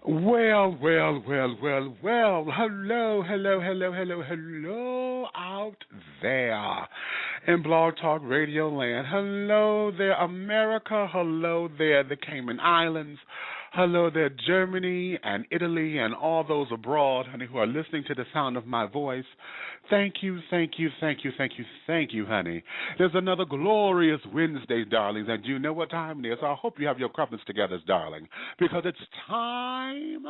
Well. Hello out there in Blog Talk Radio Land. Hello there, America. Hello there, the Cayman Islands. Hello there, Germany and Italy and all those abroad, honey, who are listening to the sound of my voice. Thank you, honey. There's another glorious Wednesday, darlings, and you know what time it is. I hope you have your crumpets together, darling, because it's time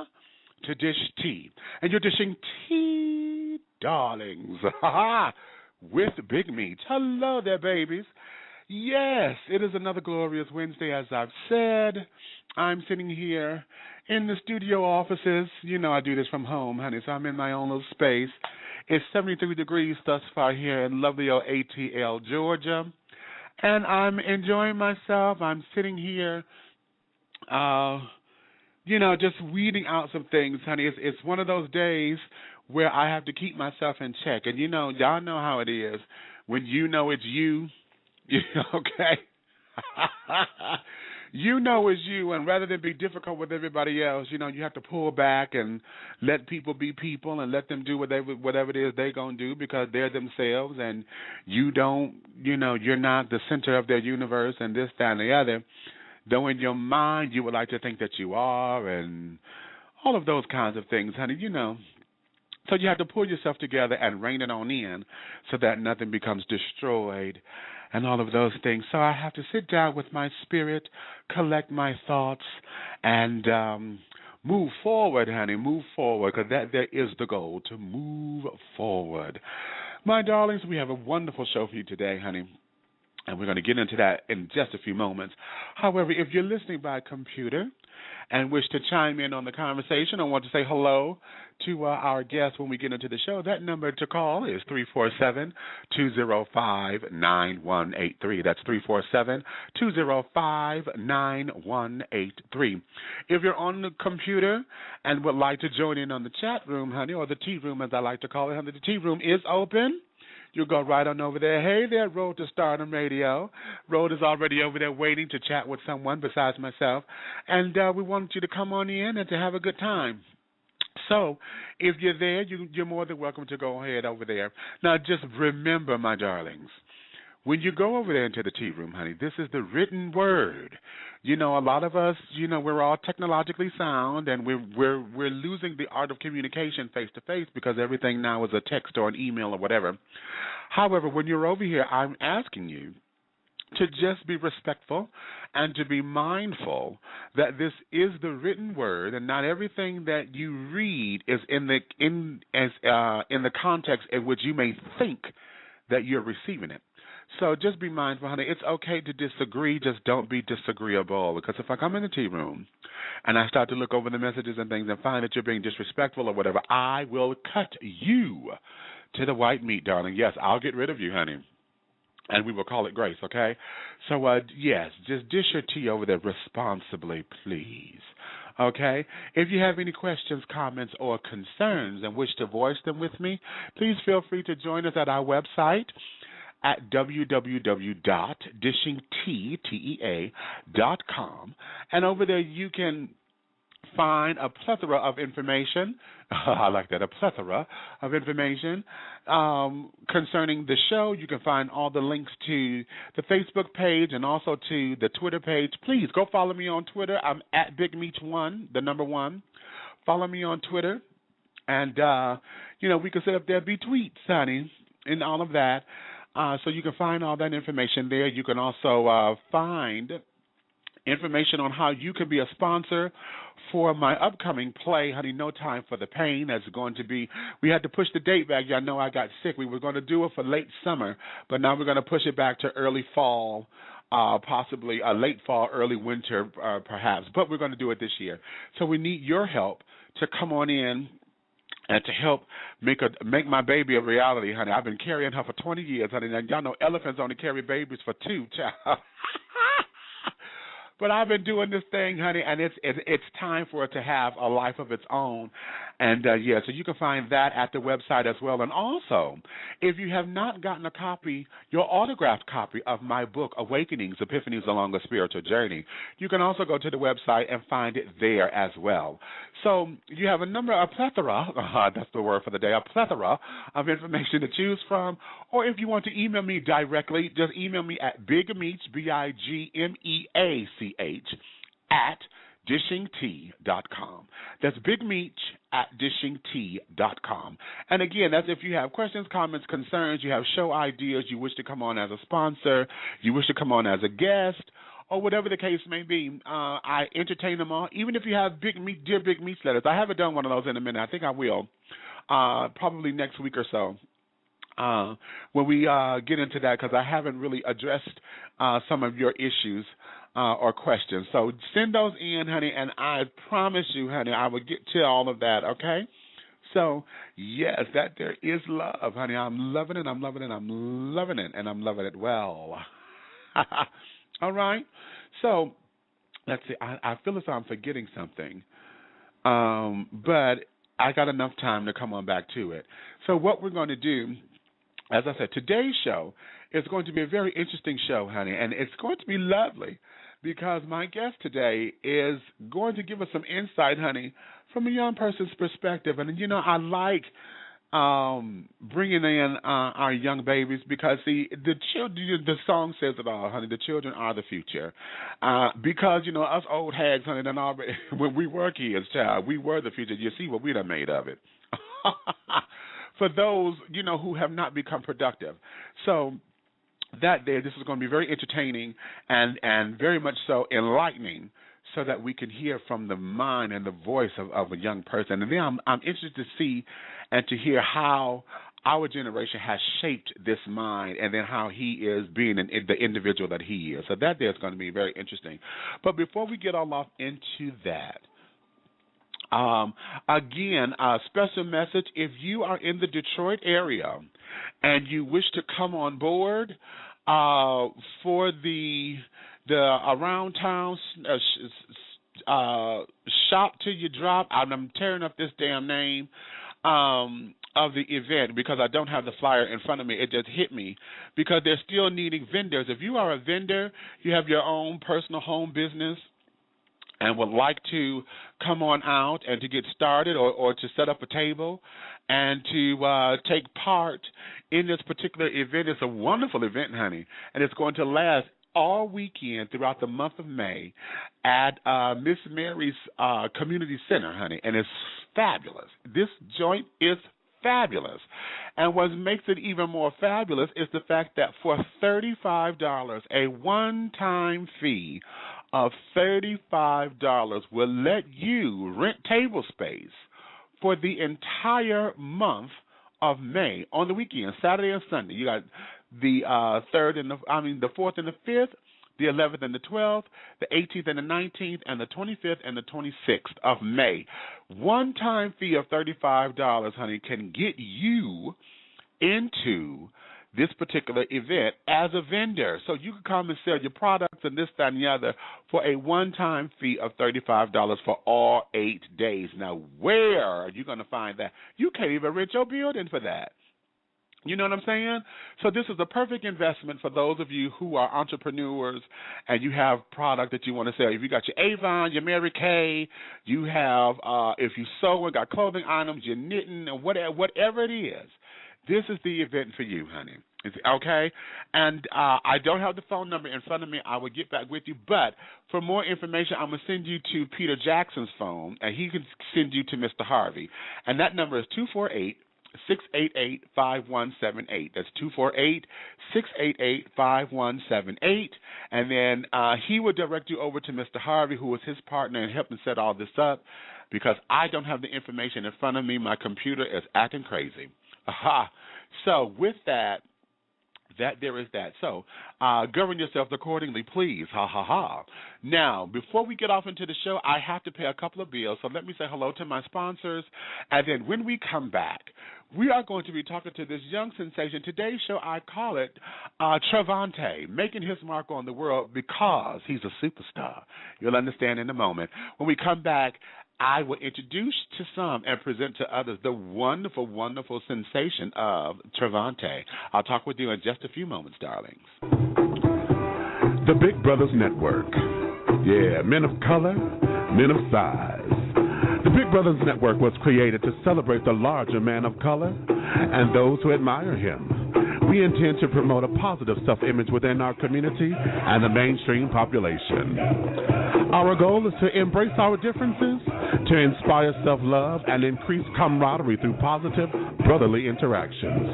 to dish tea. And you're dishing tea, darlings, with Big Meat. Hello there, babies. Yes, it is another glorious Wednesday, as I've said. I'm sitting here in the studio offices. You know I do this from home, honey, so I'm in my own little space. It's 73 degrees thus far here in lovely old ATL, Georgia. And I'm enjoying myself. I'm sitting here, just weeding out some things, honey. It's one of those days where I have to keep myself in check. And, y'all know how it is. When you know it's you, okay? You know it's you, and rather than be difficult with everybody else, you have to pull back and let people be people and let them do whatever it is they're going to do because they're themselves, and you don't, you're not the center of their universe and this, that, and the other, though in your mind you would like to think that you are and all of those kinds of things, honey, So you have to pull yourself together and rein it on in so that nothing becomes destroyed and all of those things. So I have to sit down with my spirit, collect my thoughts, and move forward, honey, move forward, because there is the goal, to move forward. My darlings, we have a wonderful show for you today, honey, and we're going to get into that in just a few moments. However, if you're listening by computer and wish to chime in on the conversation or want to say hello to our guests when we get into the show, that number to call is 347-205-9183. That's 347-205-9183. If you're on the computer and would like to join in on the chat room, honey, or the tea room as I like to call it, honey, the tea room is open. You go right on over there. Hey there, Road to Stardom Radio. Road is already over there waiting to chat with someone besides myself. And we want you to come on in and to have a good time. So if you're there, you're more than welcome to go ahead over there. Now, just remember, my darlings, when you go over there into the tea room, honey, this is the written word. A lot of us, we're all technologically sound, and we're losing the art of communication face to face because everything now is a text or an email or whatever. However, when you're over here, I'm asking you to just be respectful and to be mindful that this is the written word, and not everything that you read is in the context in which you may think that you're receiving it. So just be mindful, honey. It's okay to disagree. Just don't be disagreeable. Because if I come in the tea room and I start to look over the messages and things and find that you're being disrespectful or whatever, I will cut you to the white meat, darling. Yes, I'll get rid of you, honey. And we will call it grace, okay? So, yes, just dish your tea over there responsibly, please. Okay? If you have any questions, comments, or concerns and wish to voice them with me, please feel free to join us at our website at www.dishingtea.com. And over there you can find a plethora of information. I like that, a plethora of information concerning the show. You can find all the links to the Facebook page and also to the Twitter page. Please go follow me on Twitter. I'm at BigMeat1, the number 1. Follow me on Twitter. And, we can set up there be tweets, honey, and all of that. So you can find all that information there. You can also find information on how you can be a sponsor for my upcoming play, honey, No Time for the Pain. That's going to be, we had to push the date back. Y'all know I got sick. We were going to do it for late summer, but now we're going to push it back to early fall, possibly late fall, early winter, perhaps. But we're going to do it this year. So we need your help to come on in and to help make my baby a reality, honey. I've been carrying her for 20 years, honey. Now, y'all know elephants only carry babies for 2, child. But I've been doing this thing, honey, and it's time for it to have a life of its own. And yeah, so you can find that at the website as well. And also, if you have not gotten a copy, your autographed copy of my book, Awakenings, Epiphanies Along a Spiritual Journey, you can also go to the website and find it there as well. So you have a plethora, that's the word for the day, a plethora of information to choose from. Or if you want to email me directly, just email me at bigmeach, BIGMEACH, at dishingtea.com. That's bigmeach at dishingtea.com. And again, that's if you have questions, comments, concerns, you have show ideas, you wish to come on as a sponsor, you wish to come on as a guest, or whatever the case may be, I entertain them all. Even if you have Dear Big Meats letters. I haven't done one of those in a minute. I think I will, probably next week or so. When we get into that, because I haven't really addressed some of your issues or questions. So send those in, honey, and I promise you, honey, I will get to all of that, okay? So, yes, that there is love, honey. I'm loving it, I'm loving it, I'm loving it, and I'm loving it well. All right? So, let's see. I feel as though I'm forgetting something, but I got enough time to come on back to it. So what we're going to do, as I said, today's show is going to be a very interesting show, honey, and it's going to be lovely because my guest today is going to give us some insight, honey, from a young person's perspective. And, you know, I like bringing in our young babies because, see, the children, the song says it all, honey, the children are the future. Because, you know, us old hags, honey, then already, when we were kids, child, we were the future. You see what we done made of it. For those, you know, who have not become productive. So that day, this is going to be very entertaining and very much so enlightening so that we can hear from the mind and the voice of a young person. And then I'm interested to see and to hear how our generation has shaped this mind and then how he is being the individual that he is. So that day is going to be very interesting. But before we get all off into that, again, a special message, if you are in the Detroit area and you wish to come on board for the around town shop till you drop, I'm tearing up this damn name of the event because I don't have the flyer in front of me. It just hit me because they're still needing vendors. If you are a vendor, you have your own personal home business, and would like to come on out and to get started or to set up a table and to take part in this particular event. It's a wonderful event, honey, and it's going to last all weekend throughout the month of May at Miss Mary's Community Center, honey, and it's fabulous. This joint is fabulous. And what makes it even more fabulous is the fact that for $35, a one-time fee of $35 will let you rent table space for the entire month of May on the weekend, Saturday and Sunday. You got the the 4th and the 5th, the 11th and the 12th, the 18th and the 19th, and the 25th and the 26th of May. One-time fee of $35, honey, can get you into this particular event as a vendor. So you can come and sell your products and this, that, and the other for a one-time fee of $35 for all 8 days. Now, where are you going to find that? You can't even rent your building for that. You know what I'm saying? So this is a perfect investment for those of you who are entrepreneurs and you have product that you want to sell. If you got your Avon, your Mary Kay, you have, if you sew and got clothing items, you're knitting, and whatever it is, this is the event for you, honey. Okay? And I don't have the phone number in front of me. I will get back with you. But for more information, I'm going to send you to Peter Jackson's phone, and he can send you to Mr. Harvey. And that number is 248-688-5178. That's 248-688-5178. And then he will direct you over to Mr. Harvey, who is his partner, and help him set all this up because I don't have the information in front of me. My computer is acting crazy. Aha. So with that, There is that. So govern yourselves accordingly, please. Ha, ha, ha. Now, before we get off into the show, I have to pay a couple of bills. So let me say hello to my sponsors. And then when we come back, we are going to be talking to this young sensation. Today's show, I call it TREVANTE, making his mark on the world because he's a superstar. You'll understand in a moment. When we come back, I will introduce to some and present to others the wonderful, wonderful sensation of TREVANTE. I'll talk with you in just a few moments, darlings. The Big Brothers Network. Yeah, men of color, men of size. The Big Brothers Network was created to celebrate the larger man of color and those who admire him. We intend to promote a positive self-image within our community and the mainstream population. Our goal is to embrace our differences, to inspire self-love, and increase camaraderie through positive, brotherly interactions.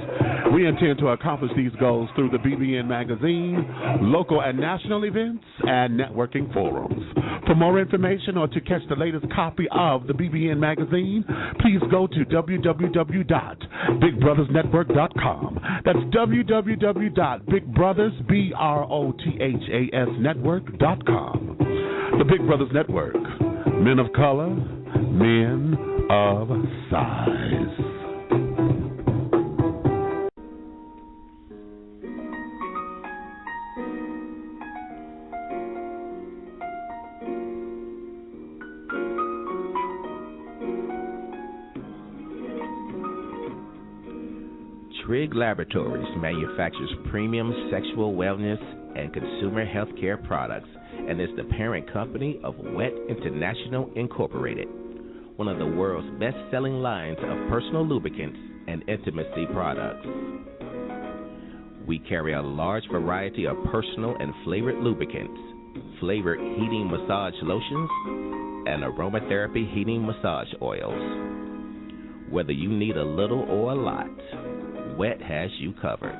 We intend to accomplish these goals through the BBN magazine, local and national events, and networking forums. For more information or to catch the latest copy of the BBN magazine, please go to www.bigbrothersnetwork.com. That's www.bigbrothersnetwork.com. The Big Brothers Network. Men of color, men of size. Trig Laboratories manufactures premium sexual wellness and consumer healthcare products and is the parent company of Wet International Incorporated, one of the world's best-selling lines of personal lubricants and intimacy products. We carry a large variety of personal and flavored lubricants, flavored heating massage lotions, and aromatherapy heating massage oils. Whether you need a little or a lot, Wet has you covered.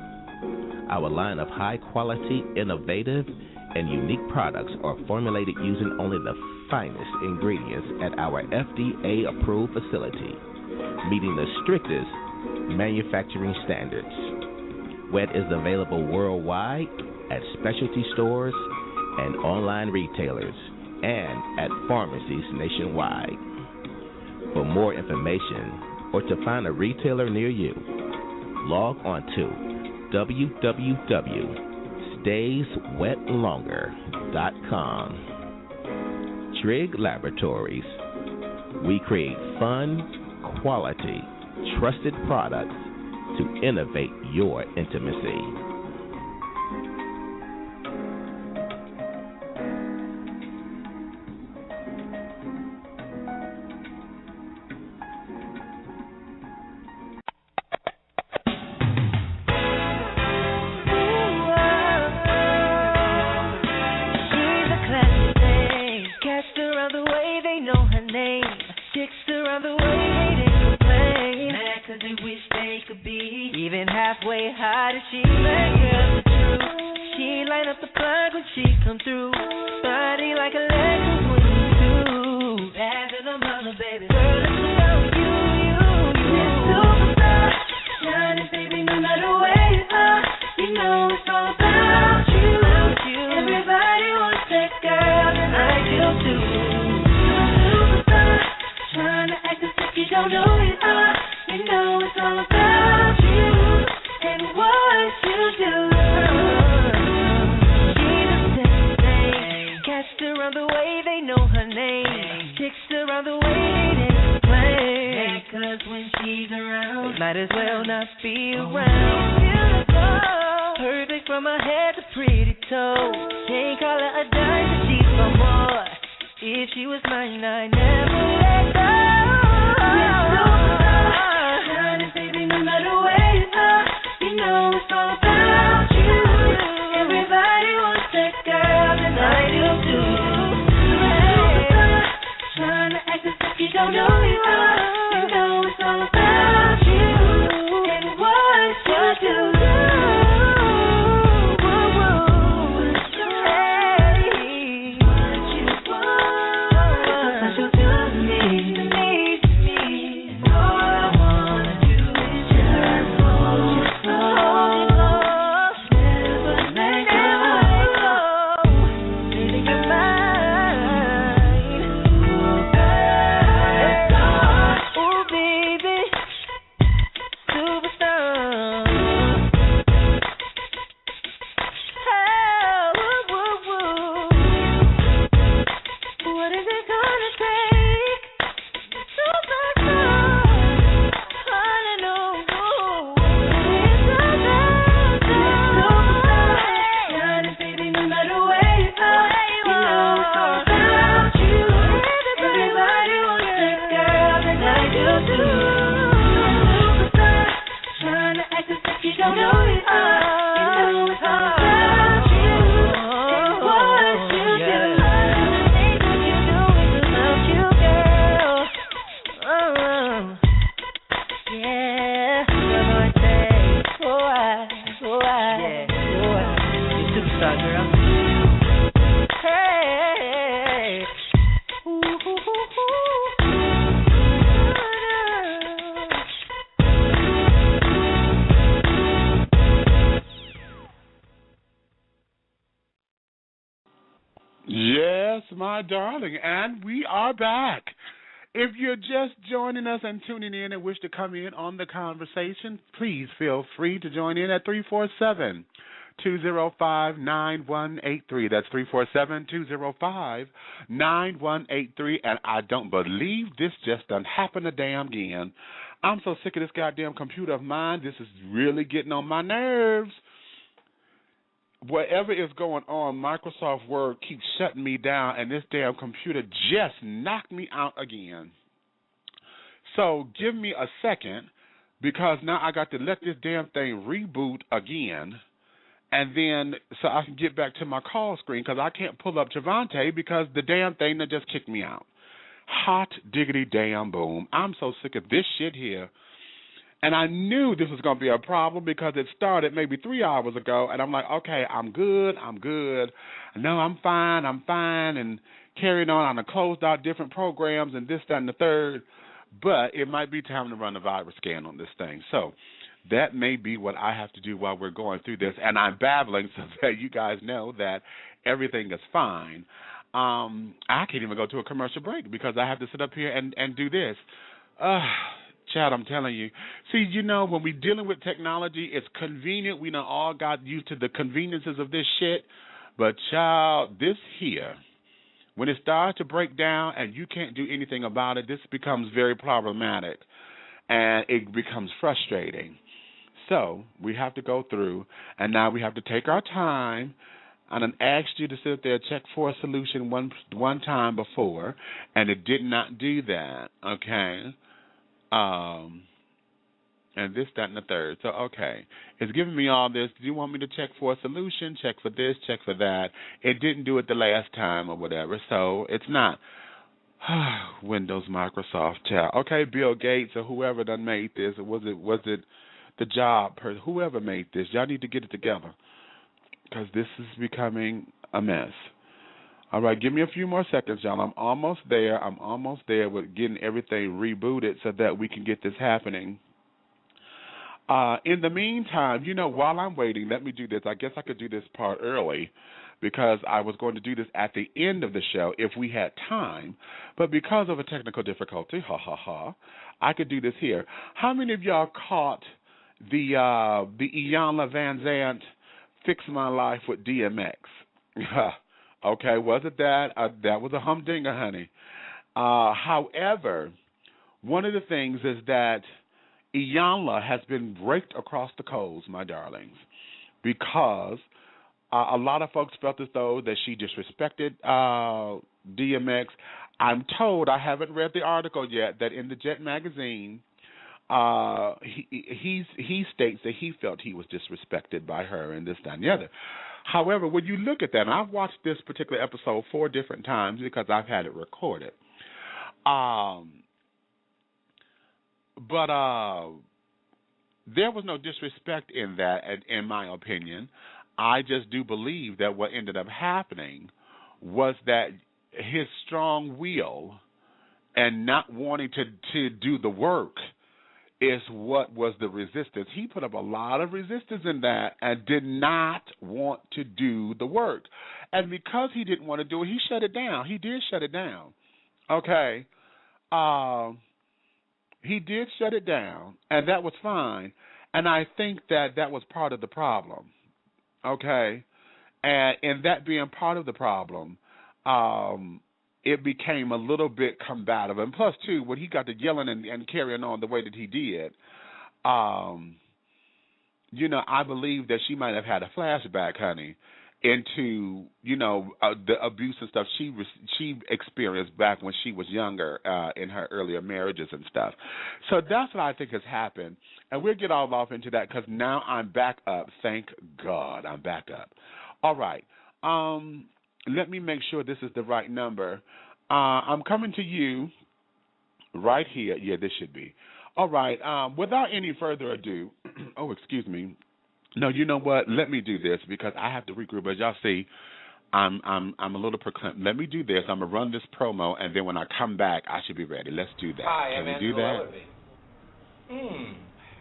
Our line of high-quality, innovative, and unique products are formulated using only the finest ingredients at our FDA-approved facility, meeting the strictest manufacturing standards. Wet is available worldwide at specialty stores and online retailers and at pharmacies nationwide. For more information or to find a retailer near you, log on to www.stayswetlonger.com. Trig Laboratories. We create fun, quality, trusted products to innovate your intimacy. Trying to act as if you don't know it all. You know it's all about you and what you do. Things that you do is about you, girl. Yeah, Trevante. Yeah, you're a superstar, girl. Hey. Yes, my darling, and we are back. If you're just joining us and tuning in and wish to come in on the conversation, please feel free to join in at 347-205-9183. That's 347-205-9183. And I don't believe this just done happened a damn again. I'm so sick of this goddamn computer of mine. This is really getting on my nerves. Whatever is going on, Microsoft Word keeps shutting me down, and this damn computer just knocked me out again. So give me a second, because now I got to let this damn thing reboot again, and then so I can get back to my call screen, because I can't pull up TREVANTE because the damn thing that just kicked me out. Hot diggity damn boom. I'm so sick of this shit here. And I knew this was going to be a problem because it started maybe 3 hours ago, and I'm like, okay, I'm good. No, I'm fine, and carrying on. I closed out different programs and this, that, and the third, but it might be time to run a virus scan on this thing. So that may be what I have to do while we're going through this, and I'm babbling so that you guys know that everything is fine. I can't even go to a commercial break because I have to sit up here and do this. Child, I'm telling you. See, you know, when we're dealing with technology, it's convenient. We done all got used to the conveniences of this shit. But, child, this here, when it starts to break down and you can't do anything about it, this becomes very problematic. And it becomes frustrating. So we have to go through, and now we have to take our time. I done asked you to sit there, check for a solution one time before, and it did not do that, okay? And this, that, and the third. So, okay, it's giving me all this. Do you want me to check for a solution, check for this, check for that? It didn't do it the last time or whatever, so it's not. Windows, Microsoft, child. Okay, Bill Gates or whoever done made this, or was it the job person? Whoever made this, y'all need to get it together because this is becoming a mess. All right, give me a few more seconds, y'all. I'm almost there. With getting everything rebooted so that we can get this happening. In the meantime, you know, while I'm waiting, let me do this. I guess I could do this part early because I was going to do this at the end of the show if we had time. But because of a technical difficulty, I could do this here. How many of y'all caught the Iyanla Vanzant Fix My Life with DMX? Okay, was it that? That was a humdinger, honey. However, one of the things is that Iyanla has been raked across the coals, my darlings, because a lot of folks felt as though that she disrespected DMX. I'm told, I haven't read the article yet, that in the Jet magazine, he states that he felt he was disrespected by her and this, that, and the other. However, when you look at that, and I've watched this particular episode 4 different times because I've had it recorded, but there was no disrespect in that, in my opinion. I just do believe that what ended up happening was that his strong will and not wanting to do the work is what was the resistance. He put up a lot of resistance in that and did not want to do the work. And because he didn't want to do it, he shut it down. He did shut it down. Okay. He did shut it down, and that was fine. And I think that was part of the problem. Okay. And in that being part of the problem, it became a little bit combative. And plus, too, when he got to yelling and carrying on the way that he did, you know, I believe that she might have had a flashback, honey. into the abuse and stuff she experienced back when she was younger in her earlier marriages and stuff. So that's what I think has happened, and we'll get all off into that because now I'm back up. Thank God I'm back up. All right. Let me make sure this is the right number. I'm coming to you right here. Yeah, this should be. All right. Without any further ado, oh, excuse me. No, you know what? Let me do this because I have to regroup. As y'all see, I'm a little proclaimed. Let me do this. I'm gonna run this promo, and then when I come back, I should be ready. Let's do that. Hi, Can I'm we do that? Ellerby.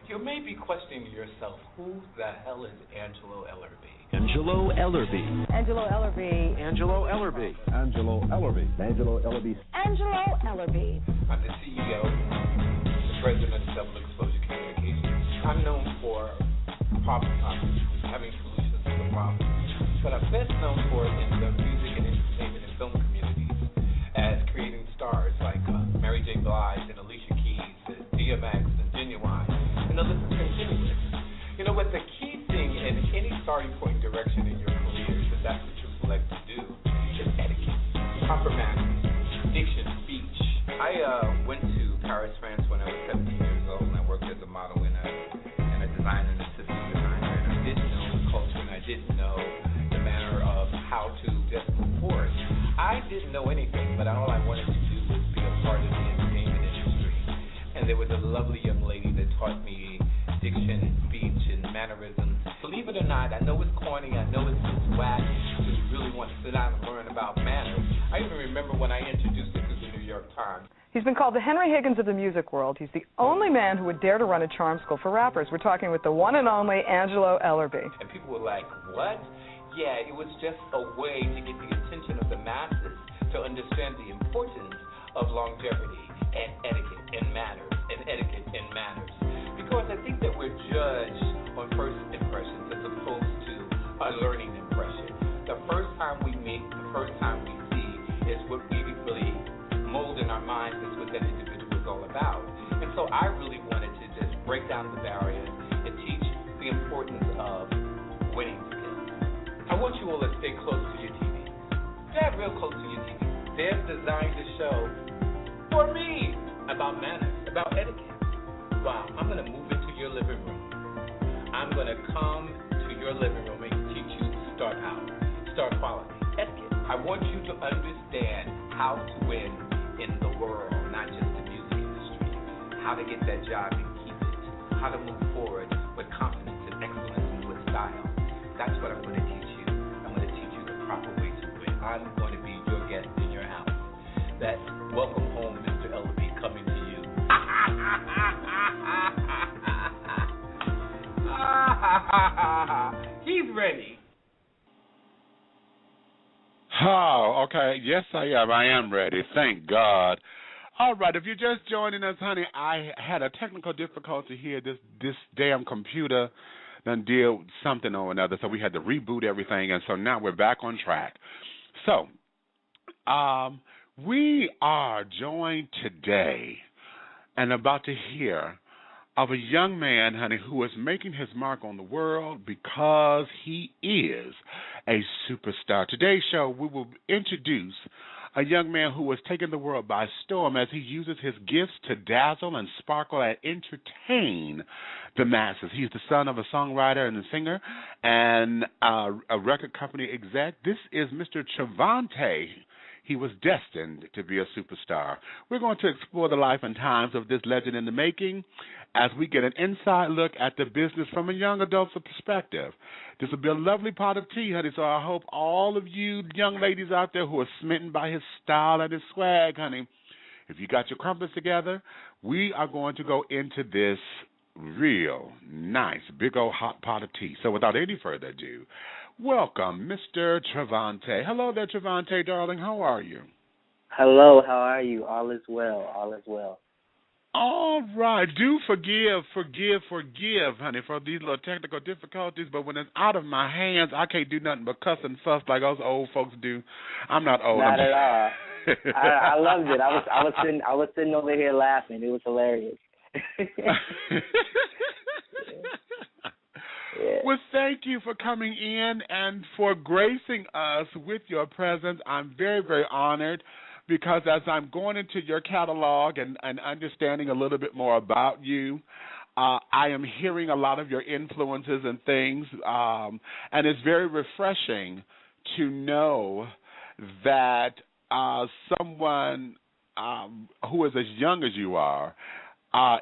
You may be questioning yourself, who the hell is Angelo Ellerby? Angelo Ellerby. Angelo Ellerby. Angelo Ellerby. Angelo Ellerby. Angelo Ellerby. Angelo Ellerby. I'm the CEO, the president of Double Exposure Communications. I'm known for having solutions to the problem. But I'm best known for it in the music and entertainment and film communities as creating stars like Mary J. Blige and Alicia Keys and DMX and Genuine. And the list is continuous. You know what, the key thing in any starting point direction in your career, if that's what you select to do, is etiquette, proper manners, diction, speech. I went to Paris, France when I was 17 years old, and I worked as a model and a designer and assistant designer, and I didn't know the culture and I didn't know the manner of how to just move forward. I didn't know anything, but all I wanted to do was be a part of the entertainment industry. And there was a lovely young lady that taught me diction and speech and mannerisms. Believe it or not, I know it's corny, I know it's just whack to really want to sit down and learn about manners. I even remember when I introduced it to the New York Times. He's been called the Henry Higgins of the music world. He's the only man who would dare to run a charm school for rappers. We're talking with the one and only Angelo Ellerby. And people were like, what? Yeah, it was just a way to get the attention of the masses to understand the importance of longevity and etiquette and manners and etiquette and manners. Because I think that we're judged on first impressions as opposed to a learning impression. The first time we meet, the first time we see is what we really mold in our minds is what that individual is all about. And so I really wanted to just break down the barriers and teach the importance of winning skills. I want you all to stay close to your TV. Stay real close to your TV. They're designed to show for me about manners, about etiquette. Wow, I'm going to move into your living room. I'm going to come to your living room and teach you star power, star quality, etiquette. I want you to understand how to win in the world, not just the music industry. How to get that job and keep it. How to move forward with confidence and excellence and with style. That's what I'm going to teach you. I'm going to teach you the proper way to win. I'm going to be your guest in your house. That's welcome home, Mr. Ellerby, coming to you. He's ready. Oh, okay. Yes, I am. I am ready. Thank God. All right. If you're just joining us, honey, I had a technical difficulty here. This damn computer done did something or another, so we had to reboot everything, and so now we're back on track. So, we are joined today and about to hear of a young man, honey, who is making his mark on the world because he is a superstar. Today's show, we will introduce a young man who has taken the world by storm as he uses his gifts to dazzle and sparkle and entertain the masses. He's the son of a songwriter and a singer and a record company exec. This is Mr. TREVANTE. He was destined to be a superstar. We're going to explore the life and times of this legend in the making as we get an inside look at the business from a young adult's perspective. This will be a lovely pot of tea, honey, so I hope all of you young ladies out there who are smitten by his style and his swag, honey, if you got your crumpets together, we are going to go into this real nice big old hot pot of tea. So without any further ado, welcome, Mr. TREVANTE. Hello there, TREVANTE, darling. How are you? Hello, how are you? All is well, all is well. All right. Do forgive, honey, for these little technical difficulties, but when it's out of my hands, I can't do nothing but cuss and fuss like those old folks do. I'm not old. Not at all. I loved it. I was sitting over here laughing. It was hilarious. Yeah. Well, thank you for coming in and for gracing us with your presence. I'm very, very honored because as I'm going into your catalog and understanding a little bit more about you, I am hearing a lot of your influences and things, and it's very refreshing to know that someone who is as young as you are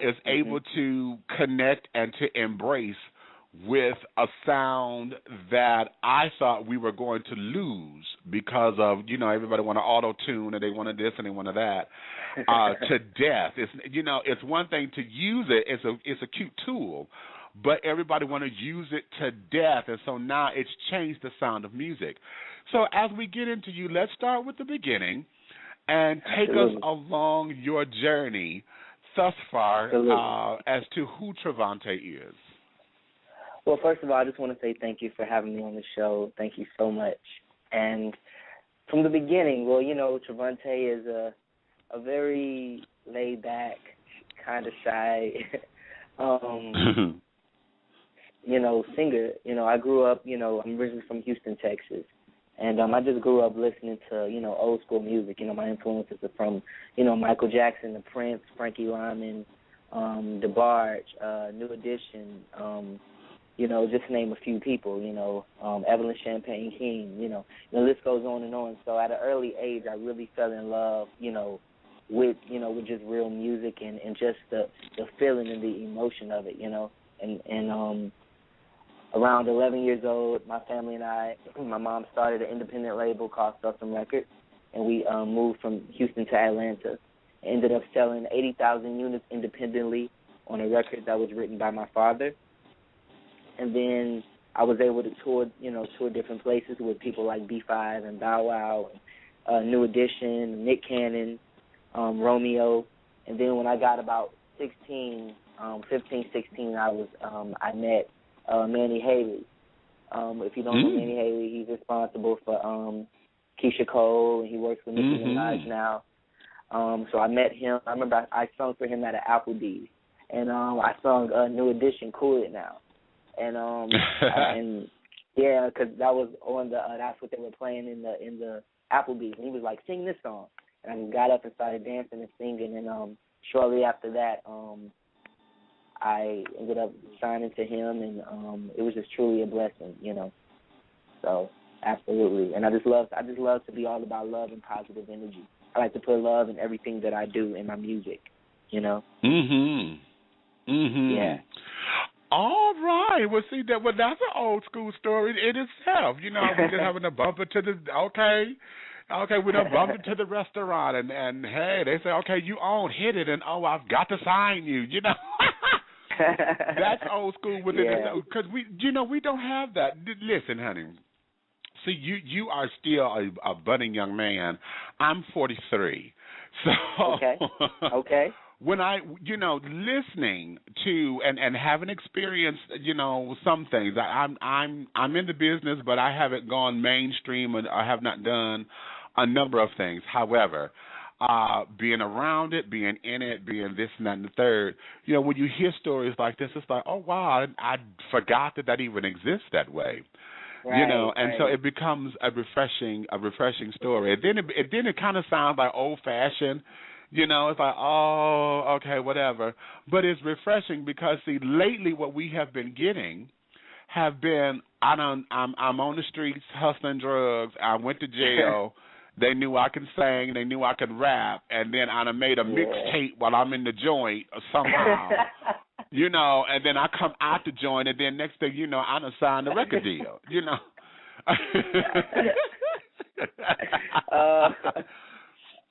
is able to connect and to embrace with a sound that I thought we were going to lose because of, everybody want to auto-tune and they wanted this and they wanted that to death. It's one thing to use it. It's a cute tool, but everybody want to use it to death, and so now it's changed the sound of music. So as we get into you, let's start with the beginning and take us along your journey thus far as to who TREVANTE is. Well, first of all, I just want to say thank you for having me on the show. Thank you so much. And from the beginning, TREVANTE is a very laid-back, kind of shy, singer. I grew up, I'm originally from Houston, Texas. And I just grew up listening to, old school music. My influences are from, Michael Jackson, The Prince, Frankie Lyman, DeBarge, New Edition, just to name a few people, Evelyn Champagne King, the list goes on and on. So at an early age, I really fell in love, with just real music and just the feeling and the emotion of it, and around 11 years old, my family and my mom started an independent label called Smitten Records, and we moved from Houston to Atlanta. Ended up selling 80,000 units independently on a record that was written by my father. And then I was able to tour different places with people like B5 and Bow Wow, and New Edition, Nick Cannon, Romeo. And then when I got about 15, 16, I met Manny Haley. If you don't know Manny Haley, he's responsible for Keisha Cole, and he works with Nicki Minaj now. So I met him. I remember I sung for him at an Applebee's, and I sung New Edition, Cool It Now. And and yeah, because that was on the that's what they were playing in the Applebee's, and he was like, sing this song, and I just got up and started dancing and singing, and shortly after that, I ended up signing to him, and it was just truly a blessing, So absolutely, and I just love to be all about love and positive energy. I like to put love in everything that I do in my music, Yeah. All right. Well, see that's an old school story in itself. We just having to bump it to the we done bumped into the restaurant, and hey, they say, okay, you hit it, and I've got to sign you. That's old school within it, because we don't have that. Listen, honey. See, you are still a budding young man. I'm 43, so okay. When I, listening to and having experienced, some things, I'm in the business, but I haven't gone mainstream, and I have not done a number of things. However, being around it, being in it, being this and that and the third, when you hear stories like this, it's like, oh wow, I forgot that even exists that way. Right, and so it becomes a refreshing story. And then it kind of sounds like old fashioned. It's like, oh, okay, whatever. But it's refreshing because, see, lately what we have been getting have been, I'm on the streets hustling drugs. I went to jail. They knew I could sing. They knew I could rap. And then I done made a mixtape while I'm in the joint somehow. And then I come out the joint, and then next thing you know, I done signed a record deal,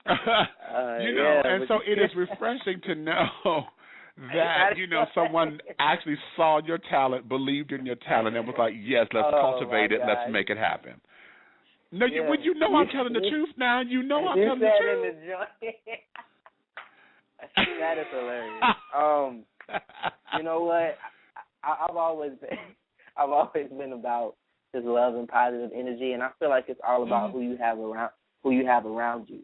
and so it is refreshing to know that, someone actually saw your talent, believed in your talent, and was like, yes, let's cultivate it, let's make it happen. No, I'm telling the truth now. I'm telling the truth. That is hilarious. You know what? I've always been about just love and positive energy, and I feel like it's all about who you have around you.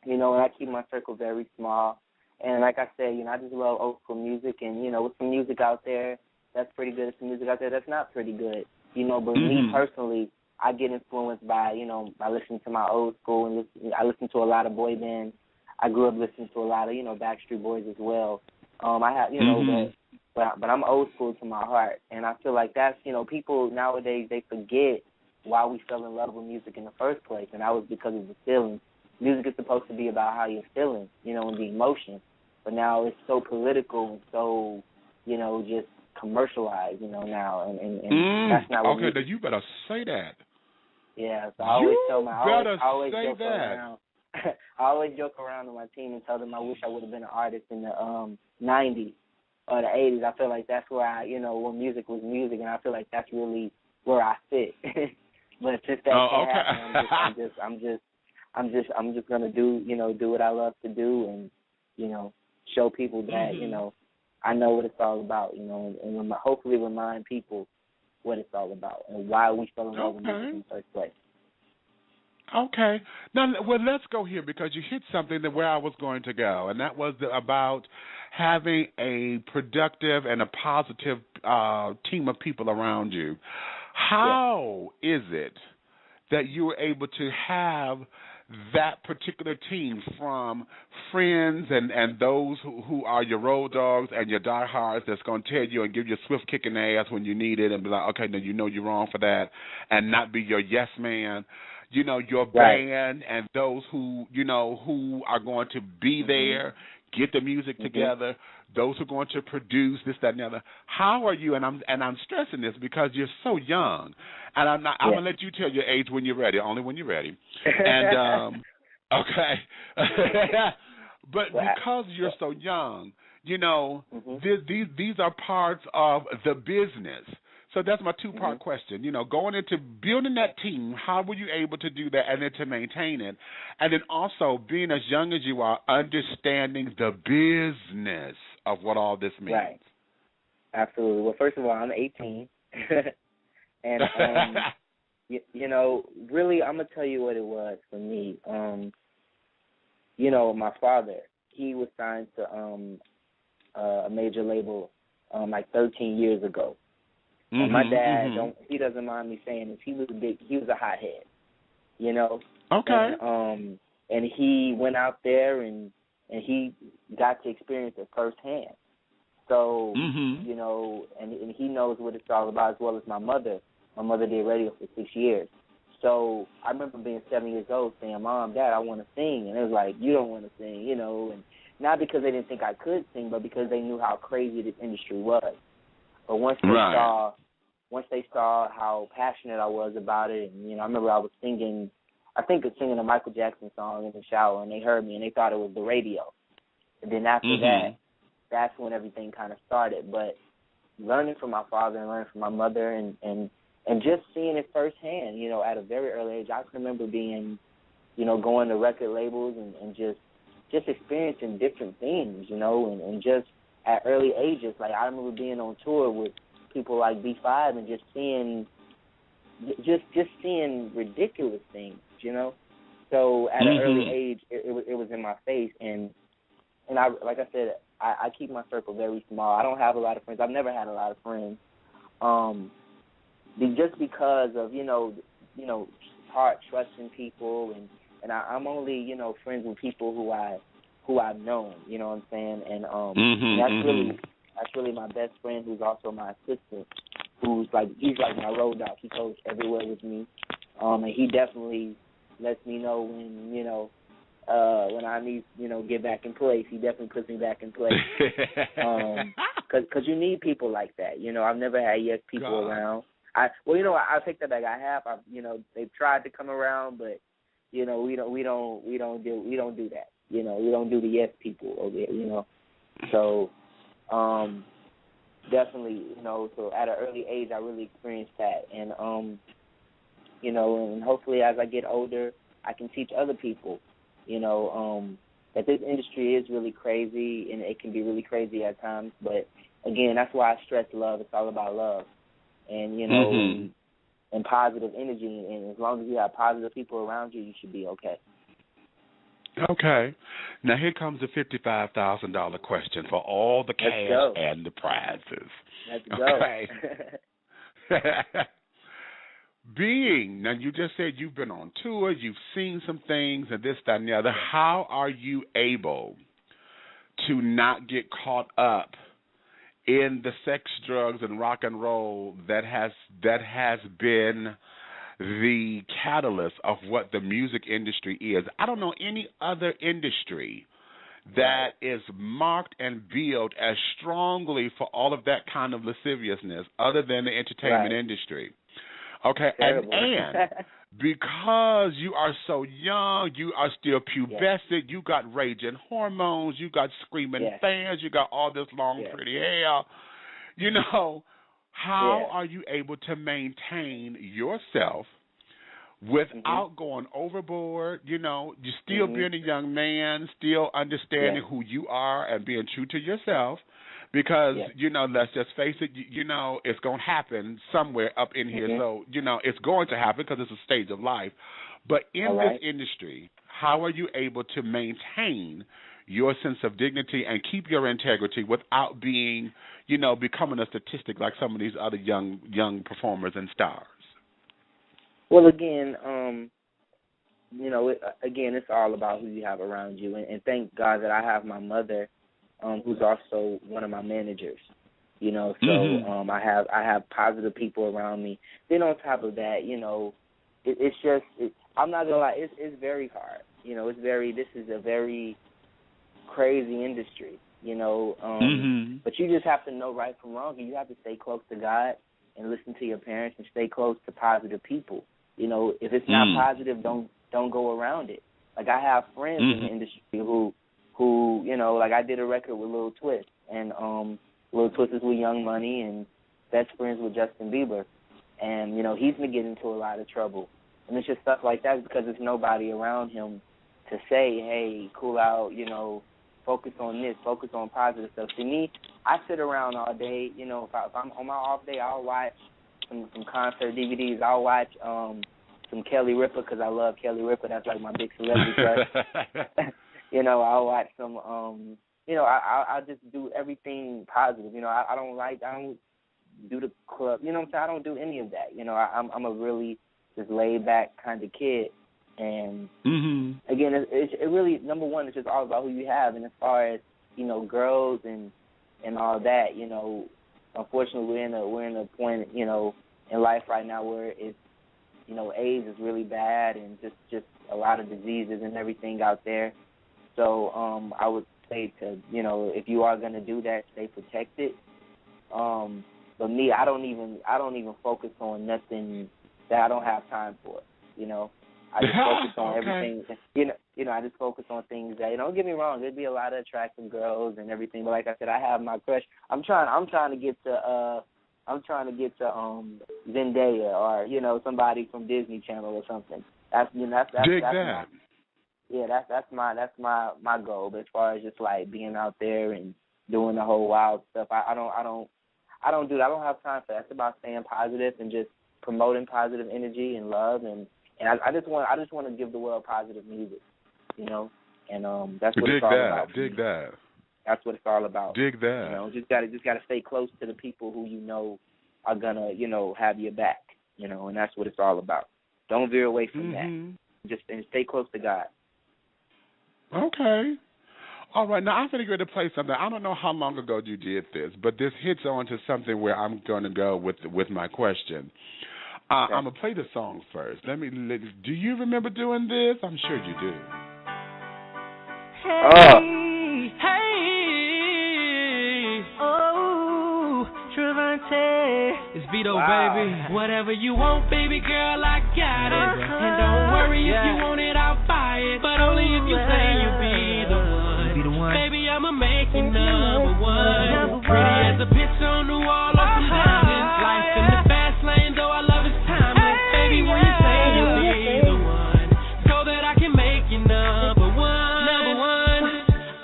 And I keep my circle very small. And like I said, I just love old school music, and with some music out there, that's pretty good. There's some music out there that's not pretty good. You know, but me personally, I get influenced by, you know, by listening to my old school, and I listen to a lot of boy bands. I grew up listening to a lot of, you know, Backstreet Boys as well. I have, you know, but I'm old school to my heart, and I feel like that's, you know, people nowadays, they forget why we fell in love with music in the first place, and that was because of the feeling. Music is supposed to be about how you're feeling, you know, and the emotion, but now it's so political and so, you know, just commercialized, you know, now, and that's not what okay, then you better say that. Yeah, so I always tell my, I always say joke that. around. I always joke around with my team and tell them I wish I would have been an artist in the 90s or the 80s. I feel like that's where I, you know, when music was music, and I feel like that's really where I fit. But since that can't happen, I'm just gonna do what I love to do, and, you know, show people that, you know, I know what it's all about, you know, and hopefully remind people what it's all about and why we fell in love with music in the first place. Okay. Now, well, let's go here, because you hit something that where I was going to go, and that was about having a productive and a positive team of people around you. How is it that you were able to have that particular team, from friends and those who are your road dogs and your diehards that's going to tell you and give you a swift kick in the ass when you need it and be like, okay, no, you know you're wrong for that, and not be your yes man, you know, your band and those who, you know, who are going to be there, get the music together, those who are going to produce this, that, and the other. How are you? And I'm stressing this because you're so young, and I'm going to let you tell your age when you're ready, only when you're ready. And okay, but because you're so young, you know, these are parts of the business. So that's my two-part question. You know, going into building that team, how were you able to do that and then to maintain it? And then also, being as young as you are, understanding the business of what all this means. Right. Absolutely. Well, first of all, I'm 18. And, you know, really, I'm going to tell you what it was for me. You know, my father, he was signed to a major label like 13 years ago. And my dad, he doesn't mind me saying this, he was a hothead, you know. Okay. And he went out there and he got to experience it firsthand. So, you know, and he knows what it's all about, as well as my mother. My mother did radio for 6 years. So I remember being 7 years old saying, Mom, Dad, I want to sing. And it was like, you don't want to sing, you know. And not because they didn't think I could sing, but because they knew how crazy this industry was. But once they saw how passionate I was about it, and, you know, I remember I was singing a Michael Jackson song in the shower, and they heard me, and they thought it was the radio. And then after that, that's when everything kind of started. But learning from my father and learning from my mother and just seeing it firsthand, you know, at a very early age, I can remember being, you know, going to record labels and just experiencing different things, you know, and just at early ages. Like, I remember being on tour with people like B5 and just seeing ridiculous things, you know. So at an early age, it was in my face, and I, like I said, I keep my circle very small. I don't have a lot of friends. I've never had a lot of friends, just because of you know, hard trusting people, and I'm only, you know, friends with people who I've known, you know what I'm saying, and that's really my best friend, who's also my assistant, he's like my road dog. He goes everywhere with me, and he definitely lets me know when, you know, when I need, you know, get back in place. He definitely puts me back in place, because you need people like that. You know, I've never had yes people around. I take that back. You know, they've tried to come around, but, you know, we don't do that. You know, we don't do the yes people over here. You know, so. Definitely, you know, so at an early age, I really experienced that. And, you know, and hopefully as I get older, I can teach other people, you know, that this industry is really crazy, and it can be really crazy at times. But, again, that's why I stress love. It's all about love. And, you know, and positive energy. And as long as you have positive people around you, you should be okay. Okay. Now here comes the $55,000 question for all the cash and the prizes. Let's go. Okay. Now you just said you've been on tour, you've seen some things and this, that, and the other. How are you able to not get caught up in the sex, drugs, and rock and roll that has been the catalyst of what the music industry is? I don't know any other industry that is marked and billed as strongly for all of that kind of lasciviousness other than the entertainment industry. Okay, and because you are so young, you are still pubescent, you got raging hormones, you got screaming fans, you got all this long, pretty hair. You know, how are you able to maintain yourself without going overboard? You know, you still being a young man, still understanding who you are and being true to yourself. Because, you know, let's just face it, you know, it's going to happen somewhere up in here. So, you know, it's going to happen because it's a stage of life. But in this industry, how are you able to maintain your sense of dignity and keep your integrity without being, you know, becoming a statistic like some of these other young performers and stars? Well, again, you know, it's all about who you have around you. And thank God that I have my mother, who's also one of my managers, you know, so I have positive people around me. Then on top of that, you know, it's just, I'm not going to lie, it's very hard. You know, this is a very crazy industry, you know, but you just have to know right from wrong, and you have to stay close to God and listen to your parents and stay close to positive people. You know, if it's not positive, don't go around it. Like, I have friends in the industry who, you know, like I did a record with Lil Twist, and Lil Twist is with Young Money and best friends with Justin Bieber, and, you know, he's been getting into a lot of trouble. And it's just stuff like that because there's nobody around him to say, hey, cool out, you know, focus on this, focus on positive stuff. See, me, I sit around all day, you know, if I'm on my off day, I'll watch some concert DVDs. I'll watch some Kelly Ripa because I love Kelly Ripa. That's like my big celebrity crush. You know, I'll watch some, you know, I'll just do everything positive. You know, I don't do the club. You know what I'm saying? I don't do any of that. You know, I'm a really just laid back kind of kid. And, again, it really, number one, it's just all about who you have. And as far as, you know, girls and all that, you know, unfortunately we're in a point, you know, in life right now where it's, you know, AIDS is really bad and just a lot of diseases and everything out there. So I would say to, you know, if you are going to do that, stay protected. But me, I don't even focus on nothing that I don't have time for, you know. I just focus on everything, you know, I just focus on things that, you know, don't get me wrong, there'd be a lot of attractive girls and everything, but like I said, I have my crush. I'm trying to get to Zendaya or, you know, somebody from Disney Channel or something. That's my goal. But as far as just like being out there and doing the whole wild stuff, I don't do that. I don't have time for that. It's about staying positive and just promoting positive energy and love, and I just want to give the world positive music, you know, and that's what it's all about. Dig that. That's what it's all about. Dig that. You know, just gotta stay close to the people who you know are gonna, you know, have your back, you know, and that's what it's all about. Don't veer away from that. Just stay close to God. Okay. All right. Now, I'm going to get to play something. I don't know how long ago you did this, but this hits on to something where I'm going to go with my question. Okay. I'm going to play the song first. Do you remember doing this? I'm sure you do. Hey, oh, TREVANTE. It's Vito, baby. Whatever you want, baby girl, I got it. And don't worry if you want it, I'll buy it. But only if you say you'll be the one. Baby, I'ma make you number one. Pretty as a picture on the wall of some diamonds. Life in the fast lane, though I love it's timeless. Baby, when you say you'll be the one, so that I can make you number one. Number one,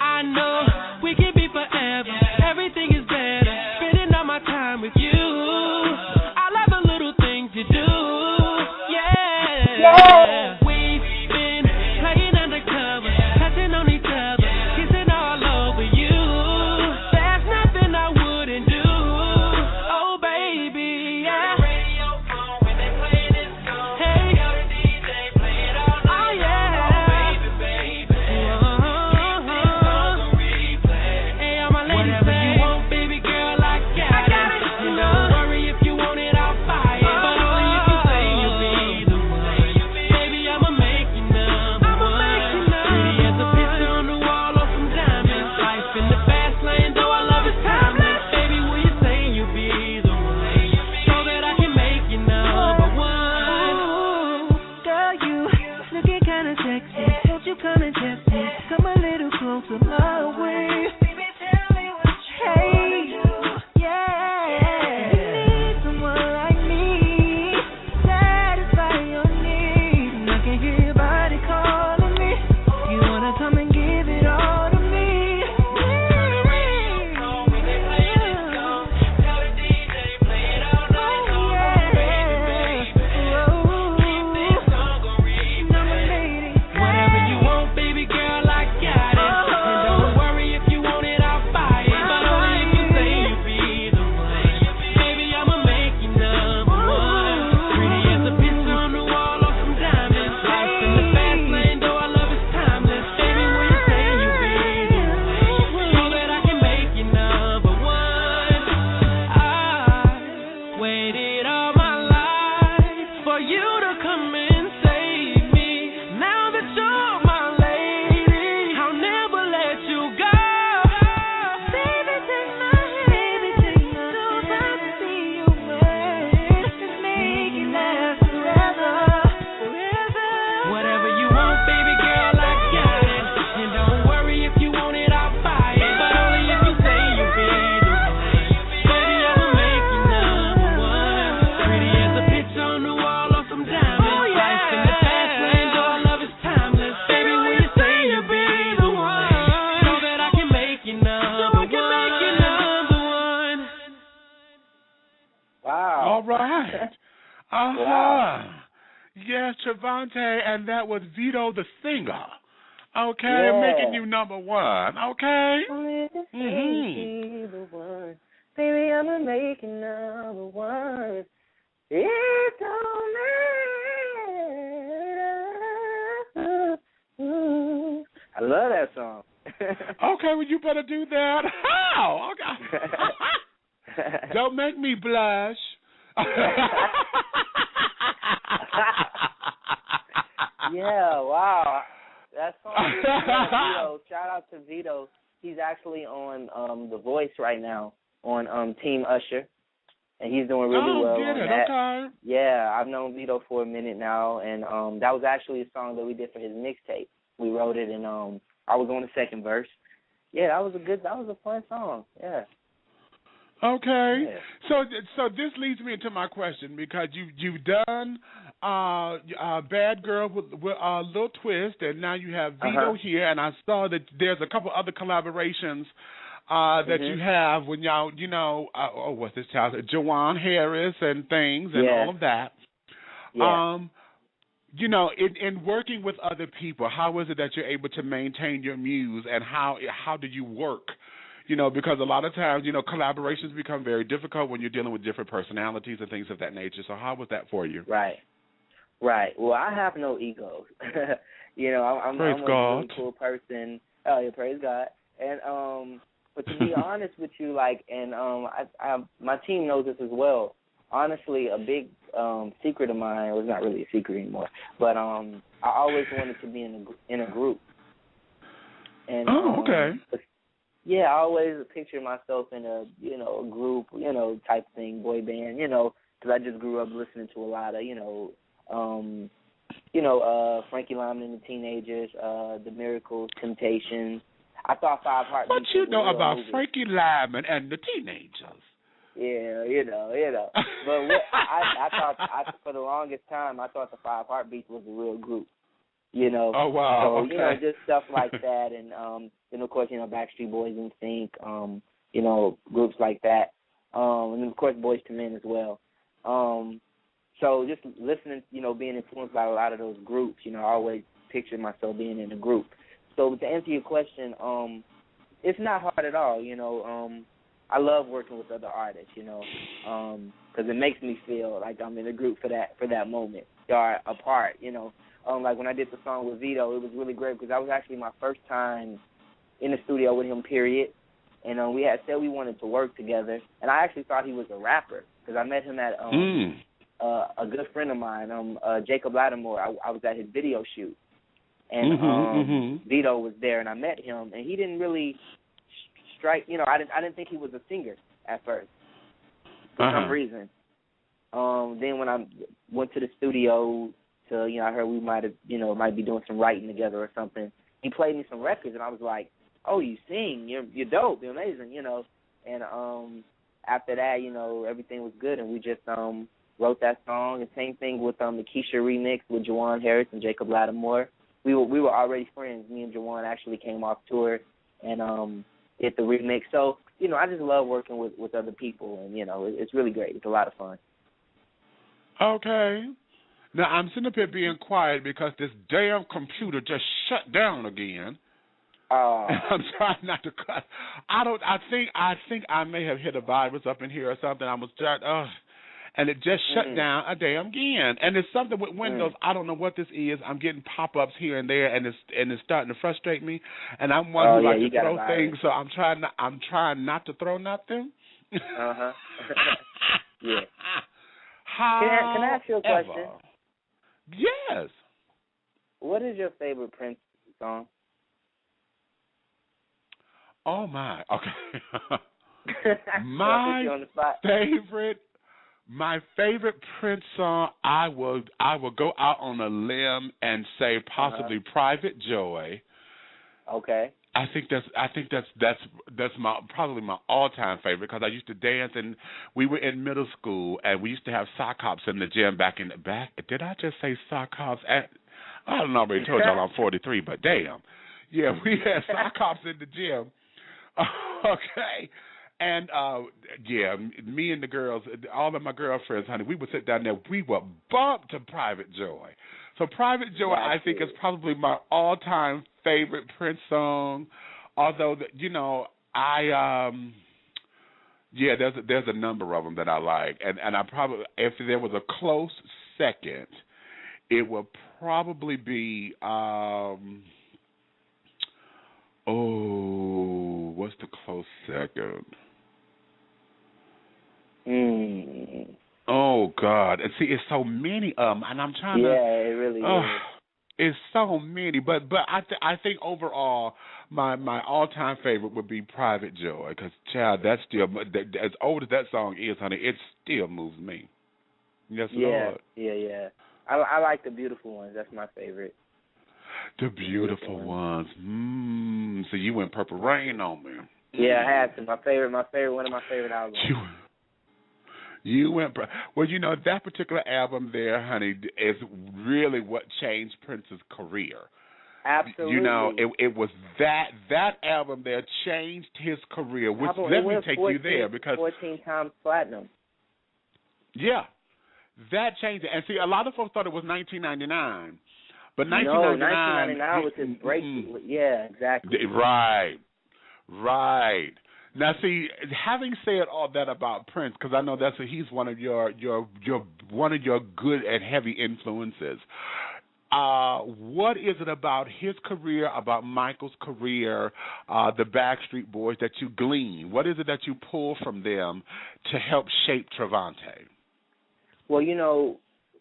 I know we can be forever. Everything is better. Spending all my time with you. I love the little things you do. Yeah. We've been playing undercover. Whatever you want, baby girl, I got it. And don't worry if you want it, I'll buy it. But only if you say you'll be the one. Baby, I'ma make you number one. Pretty as a picture on the wall or some diamonds. Life in the fast lane, though I love it's timeless. Baby, will you say you'll be the one? So that I can make you number one. Girl, you looking kinda sexy. Won't you come and test me? Come a little closer my way. Hey, yeah. You need someone like me. Satisfy your needs. And I can hear your body calling me. You wanna come and give it all to me. Whatever you want, baby girl, I got it. And don't worry if you want it, I'll buy it. But only if you say you'll be the one. Baby, I'ma make you number one. Pretty as a picture on the wall or some diamonds. Life in the fast lane, though I love it's timeless. Baby, will you say you'll be the one? So that I can make you number one. I waited all my life for you to come and save me. Now that you're my lady, I'll never let you go. Baby, take my hand. Don't have to see you wait. Just make it last forever. Whatever you want, baby girl, I got it. And don't worry if you want it, I'll buy it. But only if you say you'll be the one. Baby, I'ma make you number one. Pretty as a picture on the wall or some diamonds. Life in the fast lane, though I love it's timeless. Baby, will you say you'll be the one? So that I can make you number one. Wow. All right. Wow. Yes, Trevante, and that was Vito the singer. Okay, Yeah. making you number one. Okay. Only if you say you'll be the one. Baby, I'ma make you number one. It don't matter. I love that song. Okay, well, you better do that. How? Okay. Don't make me blush. Yeah, wow. That song is Vito. Shout out to Vito. He's actually on The Voice right now on Team Usher. And he's doing really well get on it. that. Okay. Yeah, I've known Vito for a minute now, and that was actually a song that we did for his mixtape. We wrote it, and I was on the second verse. Yeah, that was a fun song. Yeah. Okay. Yeah. So this leads me into my question, because you've done Bad Girl with a Little Twist, and now you have Vito here, and I saw that there's a couple other collaborations that you have when y'all, what's this child? Jawan Harris and things and all of that. Yeah. In working with other people, how is it that you're able to maintain your muse, and how do you work? Because a lot of times, collaborations become very difficult when you're dealing with different personalities and things of that nature. So how was that for you? Right. Well, I have no egos. I'm Praise a God. really cool person. Oh, yeah, praise God. And but to be honest with you, my team knows this as well. Honestly, a big secret of mine, well, it's not really a secret anymore, but I always wanted to be in a group. And okay. Yeah, I always picture myself in a group, type thing, boy band, because I just grew up listening to a lot of, Frankie Lyman and the Teenagers, The Miracles, Temptations. I thought Five Heartbeats. What you know about movie. Frankie Lyman and the Teenagers? Yeah, But I thought, for the longest time, I thought the Five Heartbeats was a real group. Oh wow. So okay. Just stuff like that, and then of course Backstreet Boys and Sync, groups like that, and then of course Boys to Men as well. So just listening, being influenced by a lot of those groups, I always pictured myself being in a group. So to answer your question, it's not hard at all. I love working with other artists, because it makes me feel like I'm in a group for that moment. Y'all are a part, Like when I did the song with Vito, it was really great because that was actually my first time in the studio with him, period. and we had said we wanted to work together. And I actually thought he was a rapper because I met him at a good friend of mine, Jacob Lattimore. I was at his video shoot, and Vito was there, and I met him, and he didn't really strike. You know, I didn't think he was a singer at first for some reason. Then when I went to the studio to, I heard we might be doing some writing together or something. He played me some records, and I was like, "Oh, you sing? You're dope. You're amazing." And after that, everything was good, and we just wrote that song. And same thing with the Keisha remix with Juwan Harris and Jacob Lattimore. We were already friends. Me and Juwan actually came off tour and did the remix. So I just love working with other people, and it's really great. It's a lot of fun. Okay. Now I'm sitting up here being quiet because this damn computer just shut down again. I'm trying not to cut. I think I may have hit a virus up in here or something. I was trying. And it just shut down a damn again. And it's something with Windows. I don't know what this is. I'm getting pop-ups here and there, and it's starting to frustrate me. And I'm one who likes to throw things, so I'm trying not to throw nothing. Yeah. However, can I ask you a question? Yes. What is your favorite Prince song? Oh my. Okay. My favorite Prince song, I will go out on a limb and say possibly Private Joy. Okay. I think that's probably my all-time favorite because I used to dance, and we were in middle school, and we used to have sock hops in the gym back. Did I just say sock hops? I don't know. I already told y'all I'm 43, but damn. Yeah, we had sock hops in the gym. Okay. And, me and the girls, all of my girlfriends, honey, we would sit down there. We would bump to Private Joy. So Private Joy, I think, is probably my all-time favorite Prince song. Although, there's a number of them that I like. And I probably, if there was a close second, it would probably be, what's the close second? Oh, God. And see, it's so many of them, and I'm trying to... Yeah, it really is. It's so many, but I think overall, my all-time favorite would be Private Joy, because, child, that's still... As old as that song is, honey, it still moves me. Yes, Lord. Yeah. I like the Beautiful Ones. That's my favorite. The Beautiful Ones. So you went Purple Rain on me. Yeah, I had to. One of my favorite albums. You went, well, that particular album there, honey, is really what changed Prince's career. Absolutely. It was that album there changed his career, which let me take you there because 14 times platinum. Yeah, that changed it. And see, a lot of folks thought it was 1999, but 1999 was his breakthrough. Yeah, exactly. Right. Now, see, having said all that about Prince, because I know he's one of your good and heavy influences. What is it about his career, about Michael's career, the Backstreet Boys that you glean? What is it that you pull from them to help shape TREVANTE? Well,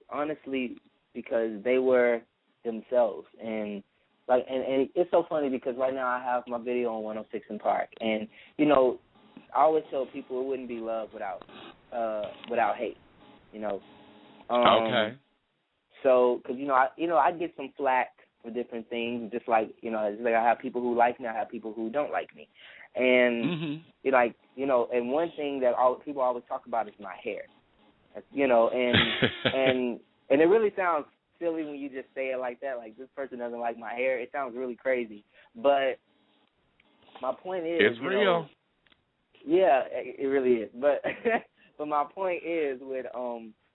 honestly, because they were themselves, and it's so funny because right now I have my video on 106 in Park, and I always tell people it wouldn't be love without hate, Okay. So, because I get some flack for different things, just like it's like I have people who like me, I have people who don't like me, and and one thing that people always talk about is my hair, and it really sounds silly when you just say it like that, like this person doesn't like my hair. It sounds really crazy, but my point is, it's real. Yeah, it really is. But but my point is with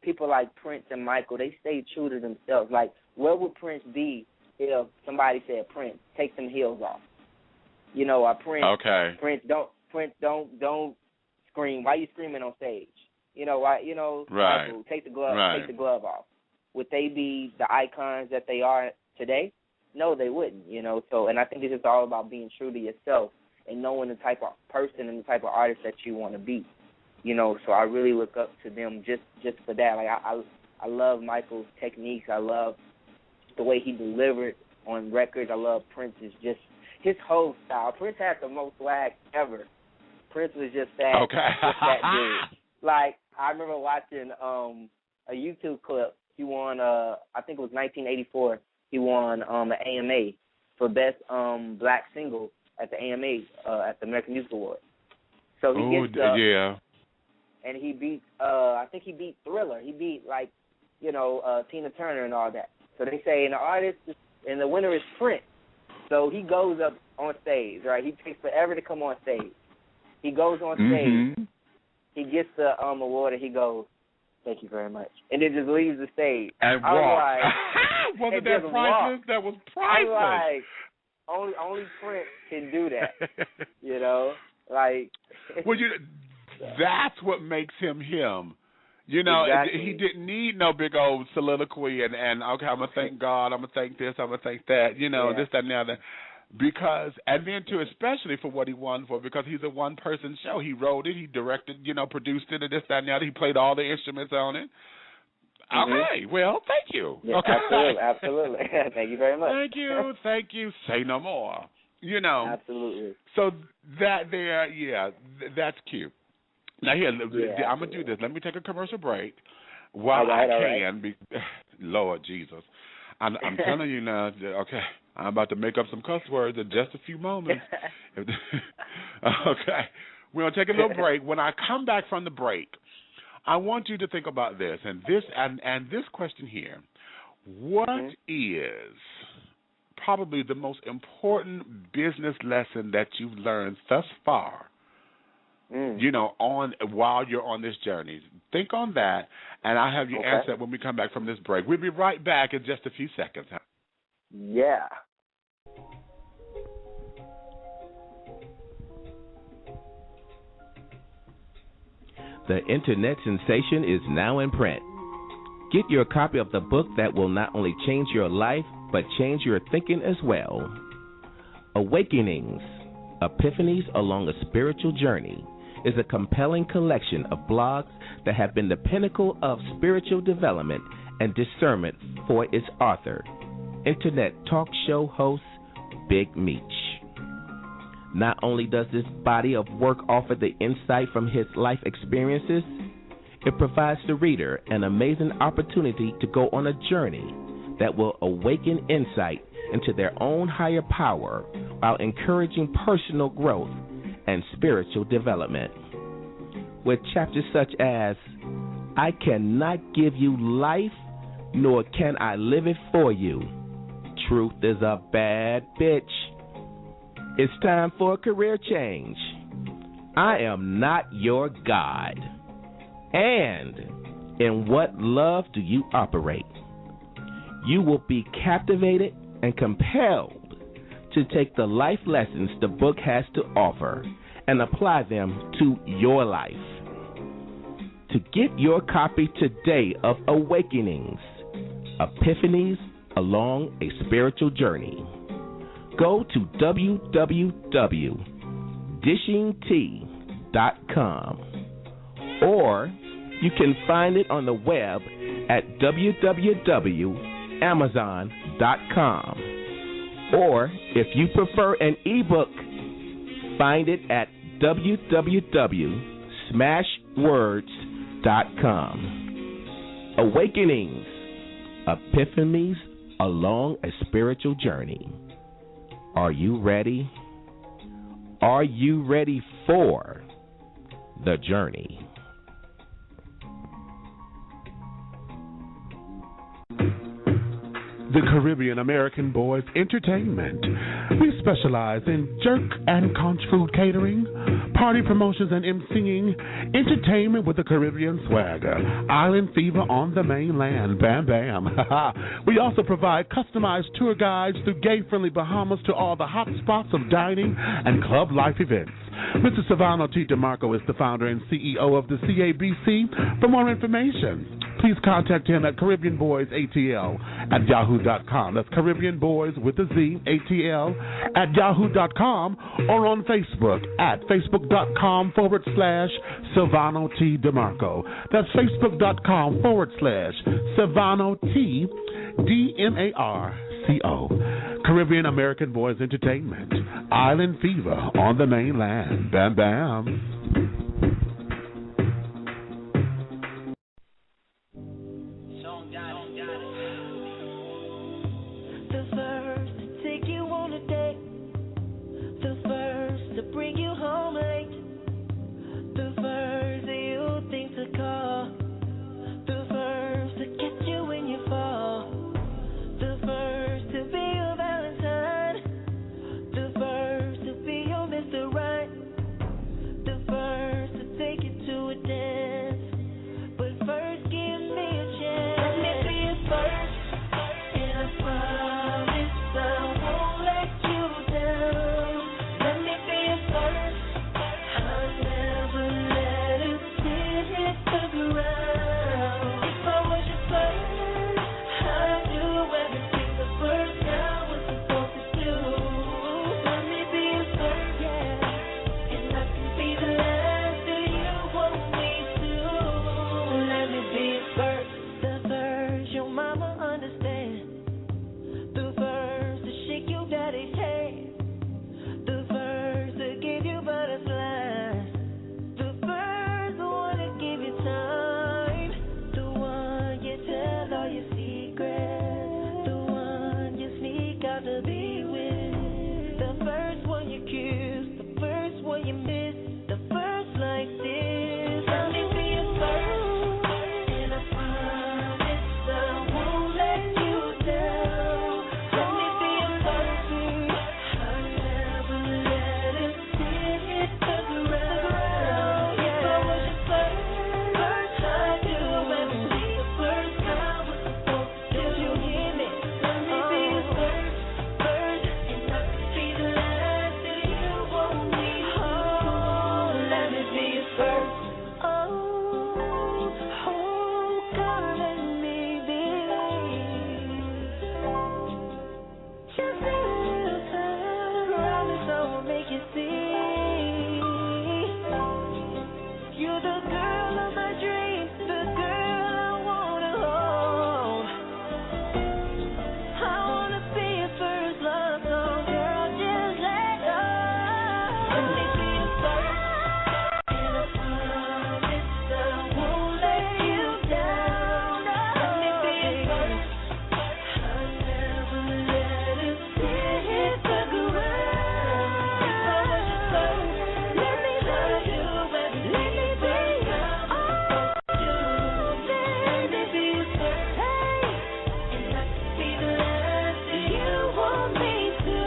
people like Prince and Michael, they stay true to themselves. Like, where would Prince be if somebody said, "Prince, take them heels off"? Or Prince, okay. Prince, don't scream. Why are you screaming on stage? Why? Right. Michael, take the glove off. Would they be the icons that they are today? No, they wouldn't, So, and I think it's just all about being true to yourself and knowing the type of person and the type of artist that you want to be. You know, so I really look up to them just for that. Like I love Michael's techniques. I love the way he delivered on records. I love Prince's just his whole style. Prince had the most swag ever. Prince was just that dude. Like I remember watching a YouTube clip. He won I think it was 1984. He won an AMA for best black single at the AMA at the American Music Awards. So he gets and he beat I think he beat Thriller. He beat Tina Turner and all that. So they say and the winner is Prince. So he goes up on stage, right? He takes forever to come on stage. He goes on stage. He gets the award and he goes, "Thank you very much," and then just leaves the stage. And walks. Wasn't that priceless? That was priceless. I'm like, only Prince can do that. You know, like. Well, that's what makes him him. You know, exactly. He didn't need no big old soliloquy and okay, I'm gonna thank God, I'm gonna thank this, I'm gonna thank that. You know, this, that, and the other. Because, and then too, especially for what he won for, because he's a one-person show. He wrote it, he directed, produced it, and this, that, and the other. He played all the instruments on it. Okay, well, thank you. Yeah, okay. Absolutely. Thank you very much. Thank you. Say no more. Absolutely. So that there, that's cute. Now here, I'm going to do this. Let me take a commercial break while I can. Lord Jesus. I'm telling you now, okay, I'm about to make up some cuss words in just a few moments. Okay. We're going to take a little break. When I come back from the break, I want you to think about this and this question here. What is probably the most important business lesson that you've learned thus far? While you're on this journey. Think on that, and I'll have you answer when we come back from this break. We'll be right back in just a few seconds. Yeah. The internet sensation is now in print. Get your copy of the book that will not only change your life, but change your thinking as well. Awakenings, Epiphanies Along a Spiritual Journey is a compelling collection of blogs that have been the pinnacle of spiritual development and discernment for its author, internet talk show host Big Meech. Not only does this body of work offer the insight from his life experiences, it provides the reader an amazing opportunity to go on a journey that will awaken insight into their own higher power while encouraging personal growth and spiritual development. With chapters such as, I cannot give you life, nor can I live it for you. Truth is a bad bitch. It's time for a career change. I am not your God. And in what love do you operate? You will be captivated and compelled to take the life lessons the book has to offer and apply them to your life. To get your copy today of Awakenings, Epiphanies Along a Spiritual Journey, go to www.dishingtea.com, or you can find it on the web at www.amazon.com. Or, if you prefer an ebook, find it at www.smashwords.com. Awakenings, Epiphanies Along a Spiritual Journey. Are you ready? Are you ready for the journey? The Caribbean American Boys Entertainment. We specialize in jerk and conch food catering, party promotions and emceeing, entertainment with a Caribbean swagger, island fever on the mainland, bam bam. We also provide customized tour guides through gay-friendly Bahamas to all the hot spots of dining and club life events. Mr. Silvano T. DeMarco is the founder and CEO of the CABC. For more information, please contact him at CaribbeanBoysATL@yahoo.com. That's Caribbean Boys with a Z, ATL, at yahoo.com, or on Facebook at Facebook.com/Silvano T. DeMarco. That's Facebook.com/Silvano T. DMARCO. Caribbean American Boys Entertainment. Island Fever on the mainland. Bam, bam. The first to take you on a date. The first to bring you home late. The first that you think to call. The first to catch you when you fall. The first to be your Valentine. The first to be your Mr. Right. The first to take you to a dance. But first give me a chance. Let me be your first. And I promise I won't let you down. Let me be your first. I'll never let a tear hit the ground. If I was your first, I'd do everything the first guy was supposed to do. Let me be your first, yeah. And I can be the last that you want me to. Let me be your first. The first your mama understand. The first to shake your daddy's hand. The first to give you butterflies. The first one to give you time. The one you tell all your secrets. The one you sneak out to be with. The first one you kiss. The first one you miss. The first like this. Let me be your first. And I promise I won't let you down. Let me be your first. I'll never let a tear hit the ground. If I was your first, I'd do everything the first guy was supposed to do. Did you hear me? Let me be your first, and I can be the last that you want me to. Let me be your first. Oh, God, let me be. Just a little time, promise I will make you see. You're the girl of my dreams, the girl I wanna hold. I wanna be your first love song, girl, just let go. Let me be your first, and I promise I won't let you down. Let me be your first. I'll never let a tear hit the ground. If I was your first, let me love you everything the first time was supposed to do. Let me be your first, and I can be the last that you want me to.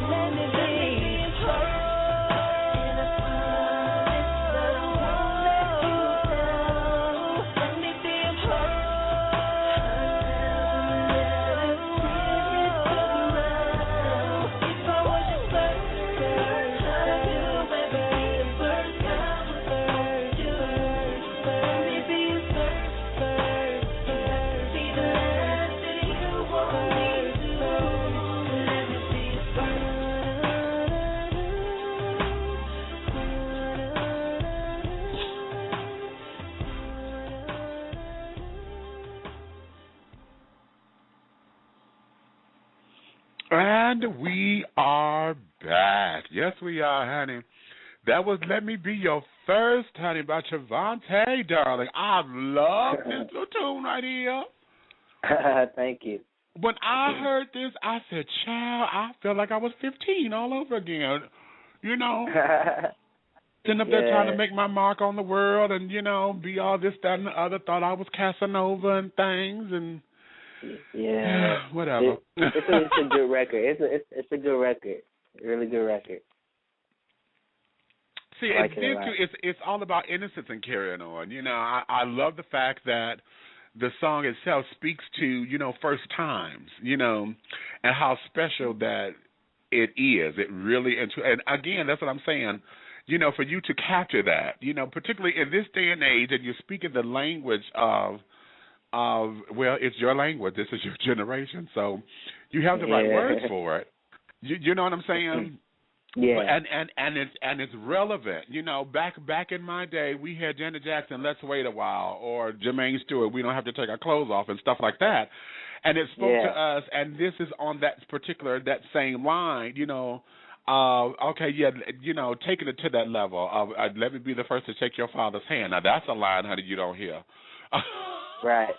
Let me be your first, and I promise I won't let you down. Let me be your first. If I was your first, I'd do everything the first guy was supposed to do. Let me be your first, be the last that you want me to. Let me be your And we are back. Yes, we are, honey. That was Let Me Be Your First, honey, by TREVANTE, darling. I love this little tune right here. Thank you. When I heard this, I said, child, I felt like I was 15 all over again. You know, sitting up there trying to make my mark on the world and, you know, be all this, that, and the other. Thought I was Casanova and things and whatever. It's a good record. It's a good record. Really good record. See, it's all about innocence and carrying on. You know, I love the fact that the song itself speaks to, you know, first times, you know, and how special that it is. It really, and again, that's what I'm saying, you know, for you to capture that, you know, particularly in this day and age, and you're speaking the language of well, it's your language. This is your generation, so you have the right words for it. You know what I'm saying? Yeah. And it's relevant. You know, back in my day, we had Janet Jackson, "Let's Wait a While," or Jermaine Stewart, "We Don't Have to Take Our Clothes Off," and stuff like that. And it spoke to us. And this is on that same line. You know, okay, yeah, you know, taking it to that level of "Let me be the first to shake your father's hand." Now that's a line, honey, you don't hear. Right.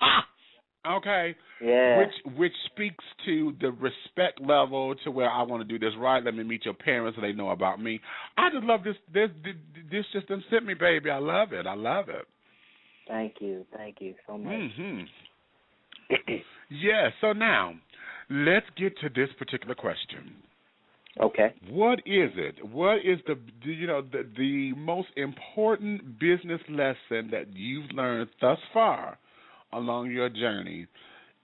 Okay. Yeah. Which speaks to the respect level to where I want to do this right. Let me meet your parents so they know about me. I just love this. This just done sent me, baby. I love it. Thank you so much. Yeah. So now, let's get to this particular question. Okay. What is it? What is the most important business lesson that you've learned thus far along your journey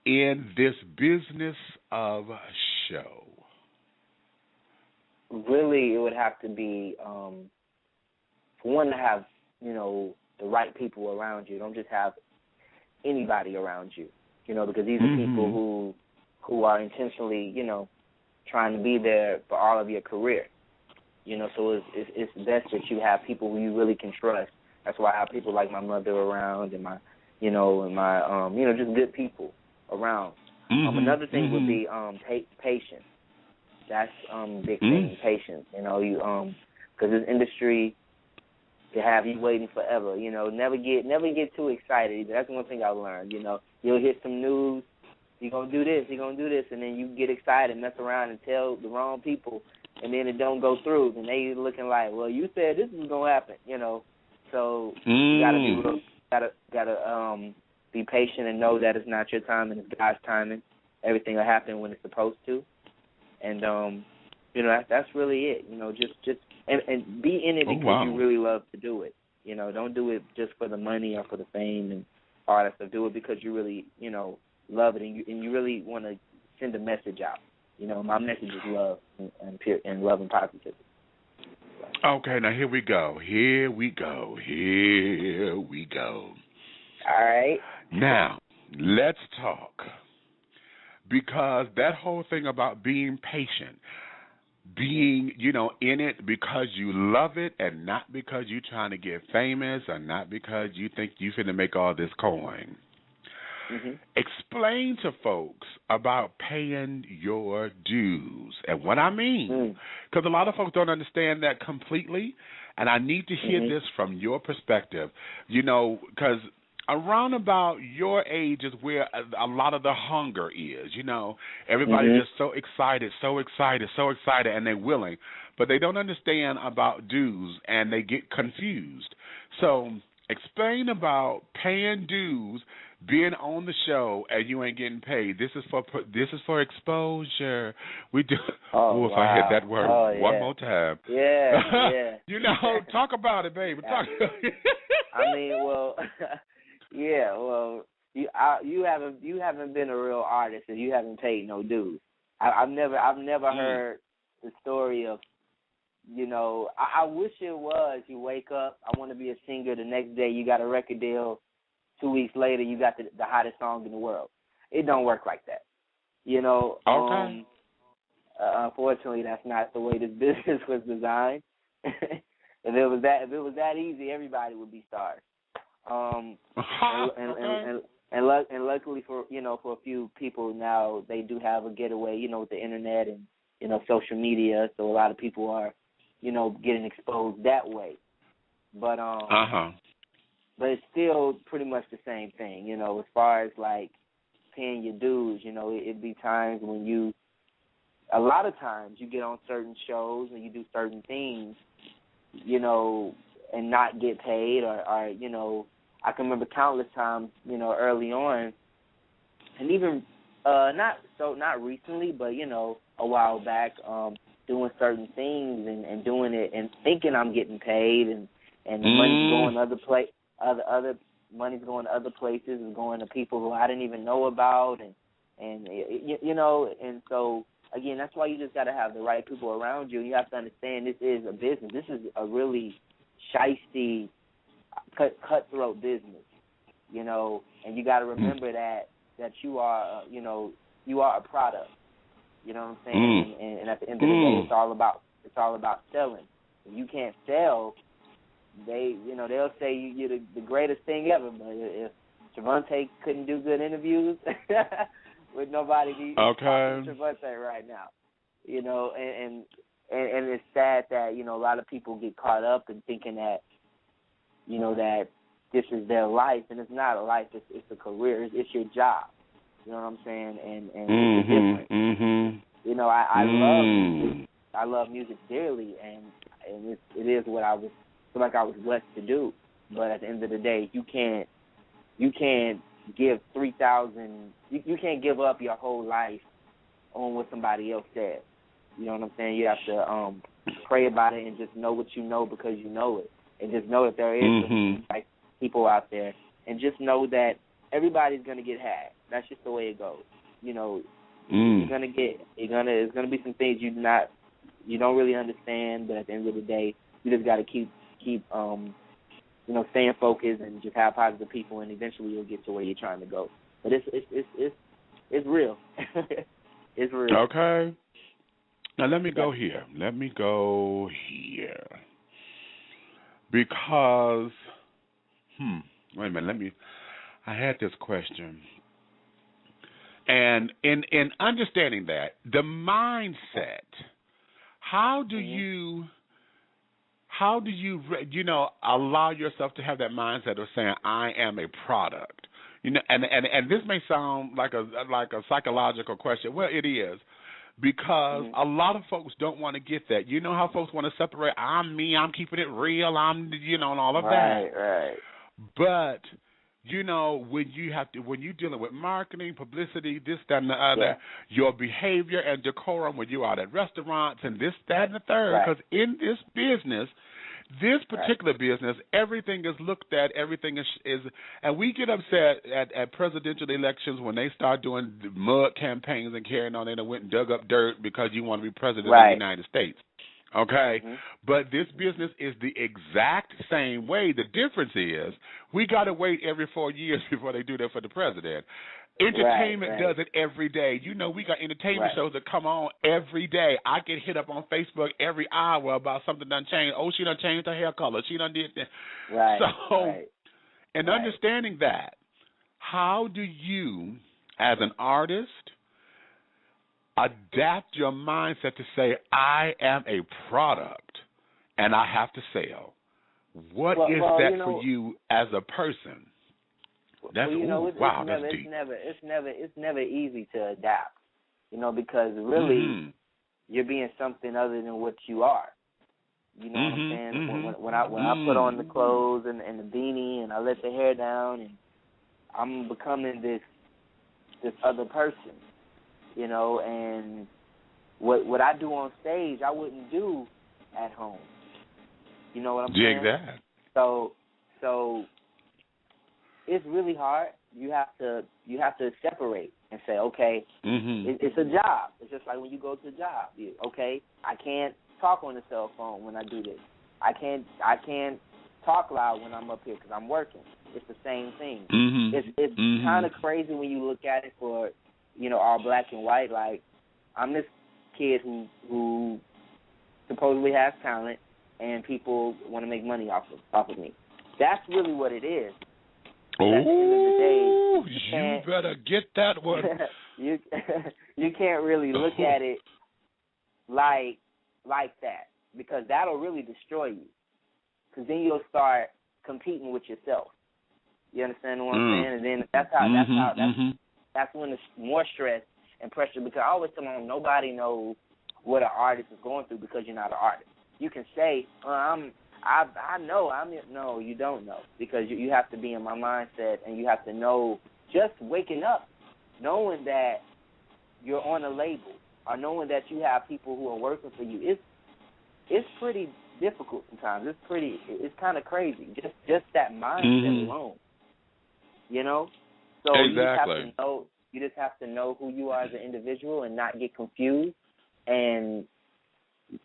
in this business of show? Really, it would have to be, for one, to have, you know, the right people around you. Don't just have anybody around you, you know, because these are people who are intentionally, you know, trying to be there for all of your career. You know, so it's best that you have people who you really can trust. That's why I have people like my mother around and my just good people around. Another thing would be patience. That's big thing, patience. You know, because this industry to have you waiting forever. You know, never get too excited. That's one thing I've learned. You know, you'll hear some news. You're gonna do this, and then you get excited, mess around, and tell the wrong people, and then it don't go through, and they looking like, well, you said this was gonna happen. You know, so you gotta be patient and know that it's not your time and it's God's timing. Everything will happen when it's supposed to, and you know, that's really it. You know, just and be in it because you really love to do it. You know, don't do it just for the money or for the fame and all that stuff. Do it because you really, you know, love it and you really want to send a message out. You know, my message is love and love and positivity. Okay, now here we go. All right. Now, let's talk. Because that whole thing about being patient, being, you know, in it because you love it and not because you're trying to get famous or not because you think you finna make all this coin. Explain to folks about paying your dues and what I mean, because a lot of folks don't understand that completely, and I need to hear this from your perspective. You know, because around about your age is where a lot of the hunger is. You know, everybody's just so excited, and they're willing, but they don't understand about dues and they get confused. So explain about paying dues, being on the show and you ain't getting paid. This is for exposure. We do. If I hit that word one more time. Yeah. You know, talk about it, baby. Talk. I mean, well, yeah. Well, you haven't been a real artist if you haven't paid no dues. I've never heard the story of. You know, I wish it was. You wake up, I want to be a singer. The next day, you got a record deal. 2 weeks later, you got the hottest song in the world. It don't work like that. You know. Okay. Unfortunately, that's not the way this business was designed. If it was that easy, everybody would be stars. And luckily for a few people now, they do have a getaway. You know, with the internet and social media, so a lot of people are getting exposed that way. But but it's still pretty much the same thing, as far as like paying your dues. It'd be times when a lot of times you get on certain shows and you do certain things, and not get paid or I can remember countless times, early on, and even not recently, but a while back, doing certain things and doing it and thinking I'm getting paid and the money's going other money's going to other places and going to people who I didn't even know about and so again, that's why you just got to have the right people around you. You have to understand this is a business. This is a really shiesty, cutthroat business. you know, and you got to remember that you are, you know, you are a product. You know what I'm saying? And at the end of the day, it's all about selling. If you can't sell, they'll say you're the greatest thing ever. But if TREVANTE couldn't do good interviews, with nobody be talking to TREVANTE right now, you know, and it's sad that, you know, a lot of people get caught up in thinking that, you know, that this is their life, and it's not a life. It's a career. It's your job. You know what I'm saying? And it's different. You know, I love music dearly, and it is what I feel like I was blessed to do. But at the end of the day, you can't give 3,000. You can't give up your whole life on what somebody else said. You know what I'm saying? You have to pray about it and just know what you know because you know it, and just know that there is some, like, people out there, and just know that everybody's gonna get had. That's just the way it goes. You know, it's gonna be some things you don't really understand, but at the end of the day, you just gotta keep you know, staying focused and just have positive people, and eventually you'll get to where you're trying to go. But it's real. It's real. Okay. Now let me go here. Because wait a minute, I had this question. And in understanding that, the mindset, how do you you know, allow yourself to have that mindset of saying I am a product? You know, and this may sound like a psychological question. Well, it is. Because a lot of folks don't want to get that. You know how folks want to separate, I'm me, I'm keeping it real, you know, and all of that. Right. But, you know, when you're dealing with marketing, publicity, this, that, and the other, your behavior and decorum when you're out at restaurants and this, that, and the third, because in this business, this particular business, everything is looked at, everything is, and we get upset at presidential elections when they start doing mud campaigns and carrying on. They went and dug up dirt because you want to be president of the United States. Okay? But this business is the exact same way. The difference is we got to wait every 4 years before they do that for the president. Entertainment does it every day. You know, we got entertainment shows that come on every day. I get hit up on Facebook every hour about something done changed. Oh, she done changed her hair color. She done did that. And understanding that, how do you, as an artist, adapt your mindset to say, I am a product and I have to sell? What is that for you as a person? That's it's never easy to adapt, you know, because really you're being something other than what you are. You know what I'm saying? When I put on the clothes and the beanie and I let the hair down, and I'm becoming this other person, you know. And what I do on stage, I wouldn't do at home. You know what I'm saying? That. So it's really hard. You have to separate and say, okay, it's a job. It's just like when you go to a job. I can't talk on the cell phone when I do this. I can't talk loud when I'm up here because I'm working. It's the same thing. It's kind of crazy when you look at it for, you know, all black and white. Like, I'm this kid who supposedly has talent, and people want to make money off of me. That's really what it is. Oh, you better get that one. you can't really look at it like that, because that'll really destroy you. Because then you'll start competing with yourself. You understand what I'm saying? And then that's when there's more stress and pressure. Because I always tell them, nobody knows what an artist is going through because you're not an artist. You can say, I know. No, you don't know, because you have to be in my mindset, and you have to know, just waking up, knowing that you're on a label, or knowing that you have people who are working for you. It's pretty difficult sometimes. It's kind of crazy. Just that mindset alone, you know. So exactly. you just have to know who you are as an individual and not get confused. And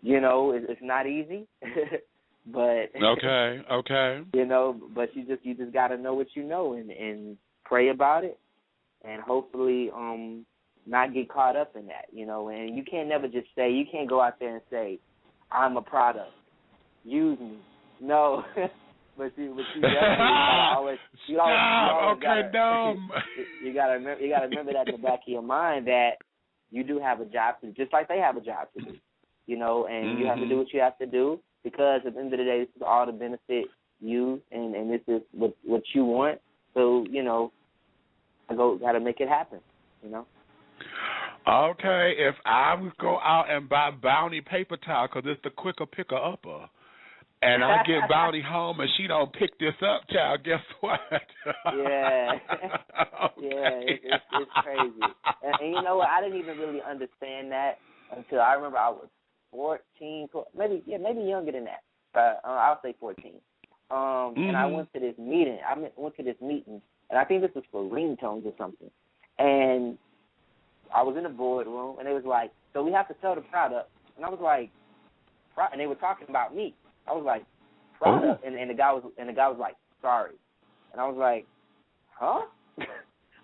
you know, it's not easy. But okay. You know, but you just got to know what you know and pray about it, and hopefully not get caught up in that, you know. And you can't never just say, you can't go out there and say, I'm a product, use me. No. But you definitely always you gotta remember that in the back of your mind, that you do have a job to do, just like they have a job to do, you know, and you have to do what you have to do, because at the end of the day, this is all to benefit you, and this is what you want. So, you know, gotta make it happen, you know. Okay, if I would go out and buy Bounty paper towel, because it's the quicker picker upper, and I get Bounty home and she don't pick this up, child, guess what? Yeah. Okay. Yeah, it's crazy. And you know what? I didn't even really understand that until I remember I was 14, maybe younger than that. But I'll say 14. And I went to this meeting. And I think this was for ringtones or something. And I was in the boardroom, and it was like, so we have to sell the product. And I was like, and they were talking about me. I was like, product, and the guy was like, sorry, and I was like, huh?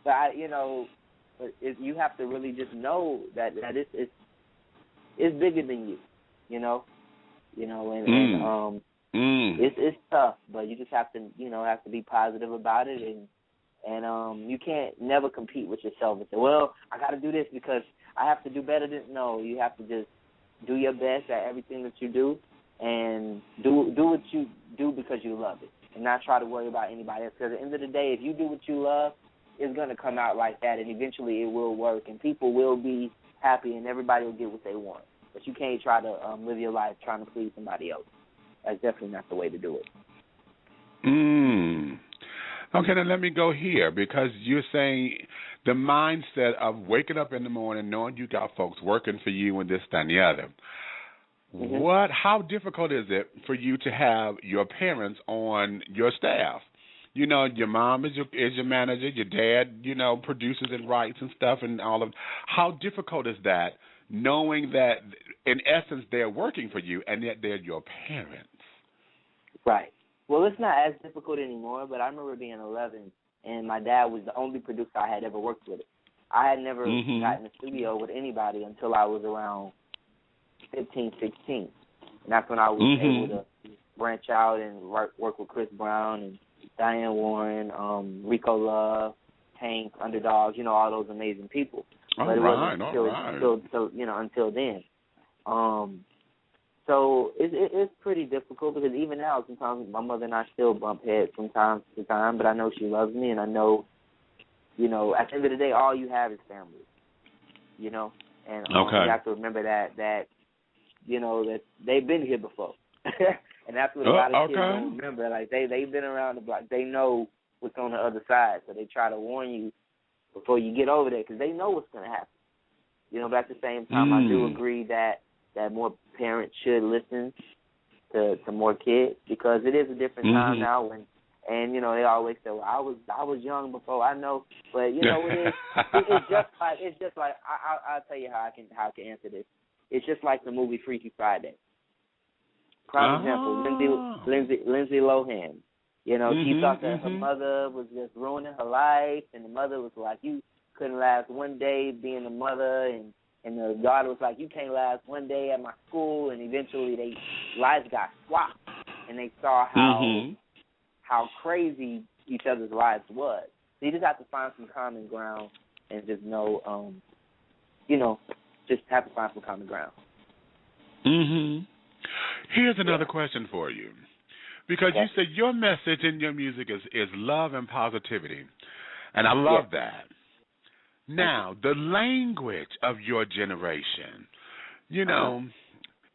But you have to really just know that it's bigger than you, you know, and it's tough, but you just have to be positive about it, and you can't never compete with yourself and say, well, I got to do this because I have to do better than. No, you have to just do your best at everything that you do. And do what you do because you love it, and not try to worry about anybody else. Because at the end of the day, if you do what you love, it's going to come out like that, and eventually it will work, and people will be happy, and everybody will get what they want. But you can't try to live your life trying to please somebody else. That's definitely not the way to do it. Okay, then let me go here, because you're saying the mindset of waking up in the morning knowing you got folks working for you and this, that, and the other. How difficult is it for you to have your parents on your staff? You know, your mom is your manager, your dad, you know, produces and writes and stuff and all of. How difficult is that, knowing that in essence they're working for you and yet they're your parents? Right. Well, it's not as difficult anymore, but I remember being 11 and my dad was the only producer I had ever worked with. I had never gotten in the studio with anybody until I was around 15, 16. And that's when I was able to branch out and work with Chris Brown and Diane Warren, Rico Love, Tank, Underdogs, you know, all those amazing people. But it wasn't until then. So it's pretty difficult, because even now sometimes my mother and I still bump heads from time to time, but I know she loves me, and I know, you know, at the end of the day, all you have is family, you know. And you have to remember that you know, that they've been here before. And that's what a lot of kids don't remember. Like, they've been around the block. They know what's on the other side, so they try to warn you before you get over there, because they know what's going to happen. You know, but at the same time, I do agree that more parents should listen to more kids, because it is a different time now. And you know, they always say, well, I was young before, I know. But, you know, it's just like I'll tell you how I can answer this. It's just like the movie Freaky Friday. Prime example, Lindsay Lohan. You know, she thought that her mother was just ruining her life, and the mother was like, you couldn't last one day being a mother, and the daughter was like, you can't last one day at my school, and eventually lives got swapped, and they saw how crazy each other's lives was. So you just have to find some common ground and just know, you know, just have to find some common ground. Here's another question for you, because you said your message in your music is love and positivity, and I love that. Now, the language of your generation, you know,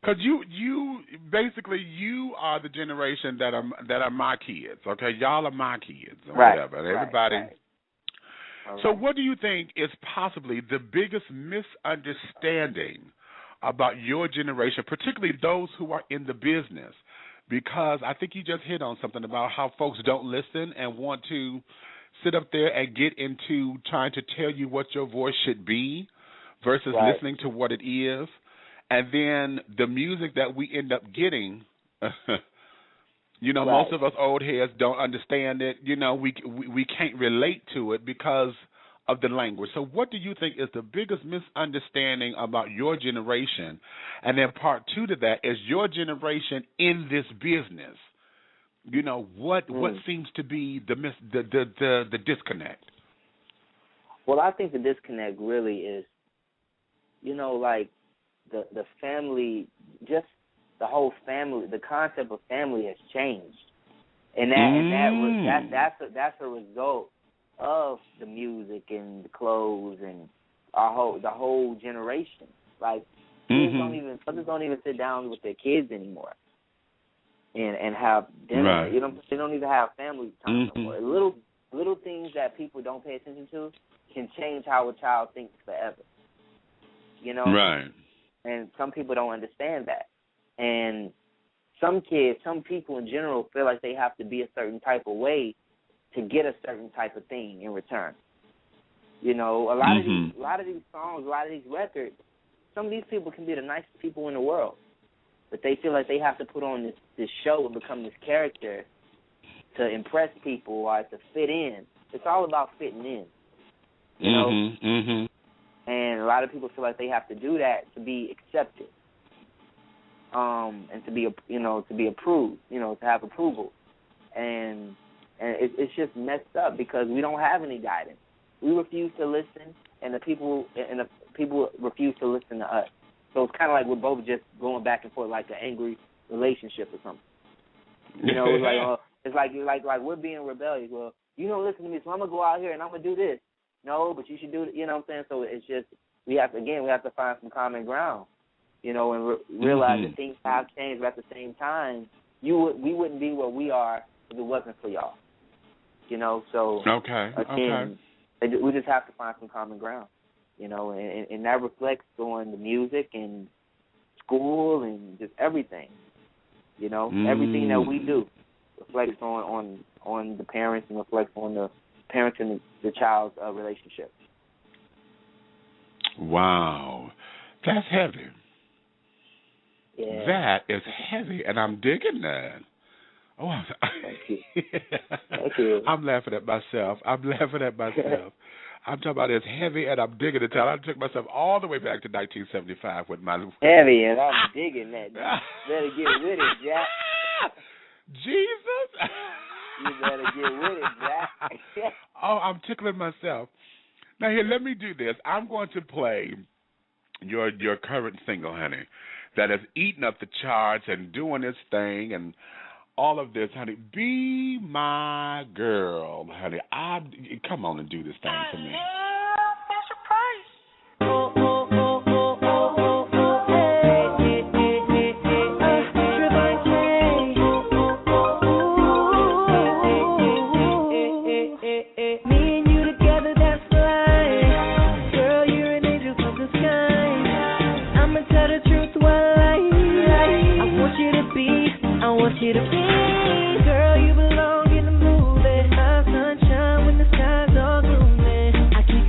because you basically you are the generation that are my kids. Okay, y'all are my kids or whatever. Everybody. Right. So, what do you think is possibly the biggest misunderstanding about your generation, particularly those who are in the business? Because I think you just hit on something about how folks don't listen and want to sit up there and get into trying to tell you what your voice should be versus listening to what it is. And then the music that we end up getting You know, Right. most of us old heads don't understand it. You know, we can't relate to it because of the language. So what do you think is the biggest misunderstanding about your generation? And then part two to that is your generation in this business. You know, what seems to be the disconnect? Well, I think the disconnect really is, you know, like the family, just the whole family, the concept of family has changed, and that's a result of the music and the clothes and the whole generation. Like mothers don't even sit down with their kids anymore and have dinner. Right. You know, they don't even have family time anymore. Little things that people don't pay attention to can change how a child thinks forever. You know? Right. And some people don't understand that. And some people in general feel like they have to be a certain type of way to get a certain type of thing in return. You know, a lot of these songs, a lot of these records, some of these people can be the nicest people in the world, but they feel like they have to put on this show and become this character to impress people or to fit in. It's all about fitting in. You know? And a lot of people feel like they have to do that to be accepted, and to be approved, you know, to have approval, and it's just messed up because we don't have any guidance. We refuse to listen, and the people refuse to listen to us. So it's kind of like we're both just going back and forth like an angry relationship or something. You know, it's like we're being rebellious. Well, you don't listen to me, so I'm gonna go out here and I'm gonna do this. No, but you should do it. You know what I'm saying? So it's just we have to find some common ground. You know, and realize that things have changed, but at the same time, we wouldn't be where we are if it wasn't for y'all. You know, so again, we just have to find some common ground. You know, and that reflects on the music and school and just everything. You know, everything that we do reflects on the parents and reflects on the parents and the child's relationship. Wow, that's heavy. Yeah. That is heavy, and I'm digging that. Oh, Thank you. Thank you. I'm laughing at myself. I'm talking about it's heavy, and I'm digging it. I took myself all the way back to 1975 with my heavy, and I'm digging that. You better get with it, Jack. Jesus. You better get with it, Jack. Oh, I'm tickling myself. Now here, let me do this. I'm going to play your current single, honey, that is eating up the charts and doing its thing and all of this, honey. Be my girl, honey. Come on and do this thing for me. You to be, girl, you belong in the movie. My sunshine when the skies are gloomy. I keep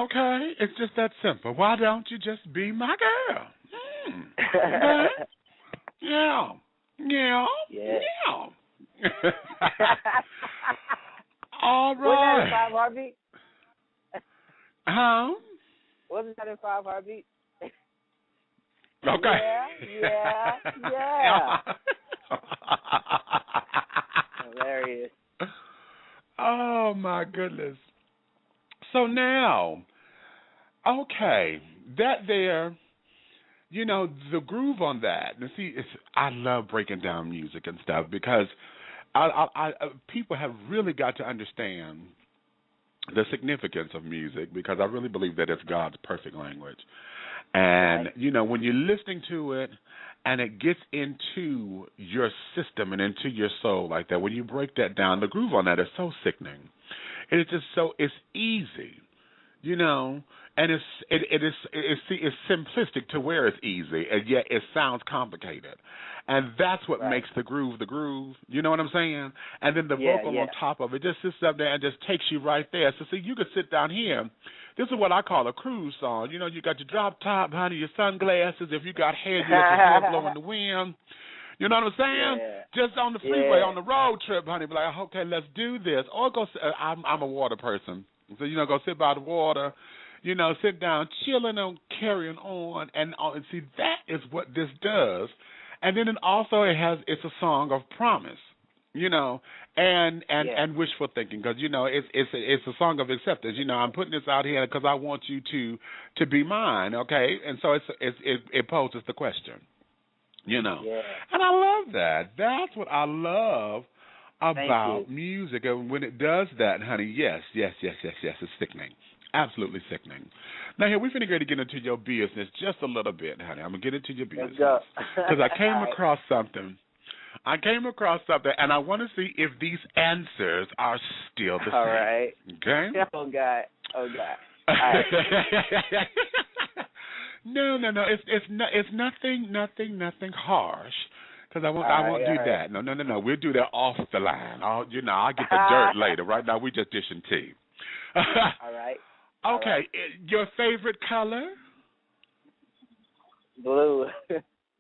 Okay, it's just that simple. Why don't you just be my girl? Okay. Yeah. Yeah. Yeah. Yeah. All Wasn't that in right. 5 Heartbeat? Huh? Wasn't that in 5 Heartbeat? Okay. Yeah. Hilarious. Oh my goodness. So now, okay, that there, you know, the groove on that. And see, I love breaking down music and stuff because people have really got to understand the significance of music because I really believe that it's God's perfect language. And, you know, when you're listening to it and it gets into your system and into your soul like that, when you break that down, the groove on that is so sickening. It's just it's easy, you know, and it's simplistic to where it's easy, and yet it sounds complicated. And that's what makes the groove, you know what I'm saying? And then the vocal on top of it just sits up there and just takes you right there. So, see, you could sit down here. This is what I call a cruise song. You know, you got your drop top, honey, your sunglasses. If you got hair, you let your hair blow in the wind. You know what I'm saying? Yeah. Just on the freeway, on the road trip, honey, be like, okay, let's do this. Or go, I'm a water person. So, you know, go sit by the water, you know, sit down, chilling and carrying on. And see, that is what this does. And then it's a song of promise, you know, and wishful thinking because, you know, it's a song of acceptance. You know, I'm putting this out here because I want you to be mine, okay? And so it poses the question. You know, and I love that. That's what I love about music. And when it does that, honey, yes, it's sickening. Absolutely sickening. Now, here, we're finna go to get into your business just a little bit, honey. I'm going to get into your business. Because I came across something. And I want to see if these answers are still the same. All right. Okay? Oh, God. All right. No. It's nothing harsh. Because I won't do that. No. We'll do that off the line. I'll get the dirt later. Right now, we just dishing tea. All right. Okay. Your favorite color? Blue.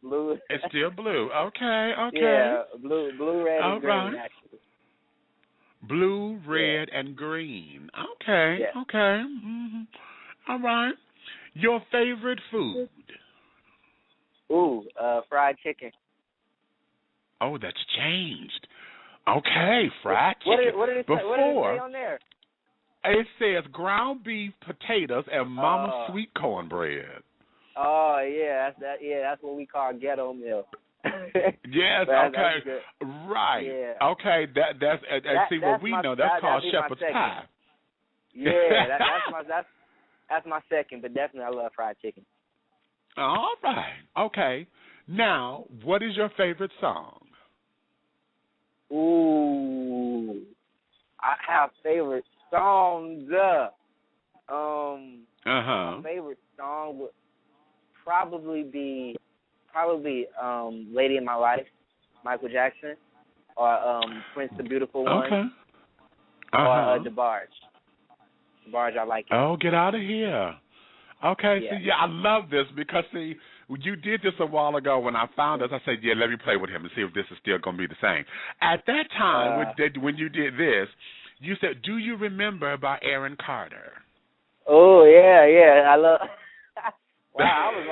Blue. It's still blue. Okay. Yeah, blue, red, and green, actually. Blue, red, and green. Okay. Yeah. Okay. Mm-hmm. All right. Your favorite food? Ooh, fried chicken. Oh, that's changed. Okay, fried chicken. What did it say on there? It says ground beef, potatoes, and mama sweet cornbread. Oh, yeah, that's what we call ghetto meal. Yes, okay, right. Yeah. Okay, that's see what we know. That's called shepherd's pie. Yeah, that's my second, but definitely I love fried chicken. All right. Okay. Now, what is your favorite song? Ooh, I have favorite songs. My favorite song would probably be "Lady in My Life," Michael Jackson, or Prince the Beautiful One, or DeBarge. DeBarge, I like it. Oh, get out of here. Okay, see, I love this because, see, you did this a while ago when I found this. I said, let me play with him and see if this is still going to be the same. At that time, when you did this, you said, "Do You Remember" by Aaron Carter. Oh, yeah, I love... Wow, I was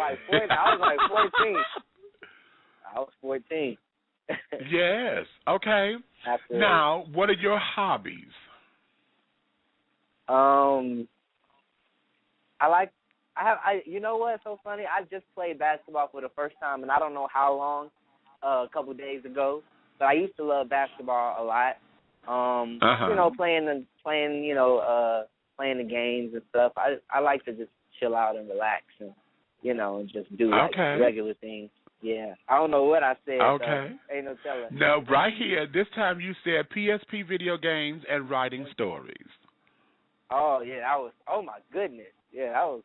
like 14. I was 14. Yes, okay. Absolutely. Now, what are your hobbies? You know what's so funny? I just played basketball for the first time, and I don't know how long, a couple of days ago. But I used to love basketball a lot. You know, playing the games and stuff. I like to just chill out and relax and, you know, and just do regular things. Yeah. I don't know what I said. Okay. So ain't no telling. No, right here, this time you said PSP video games and writing stories. Oh, yeah, oh, my goodness. Yeah, that was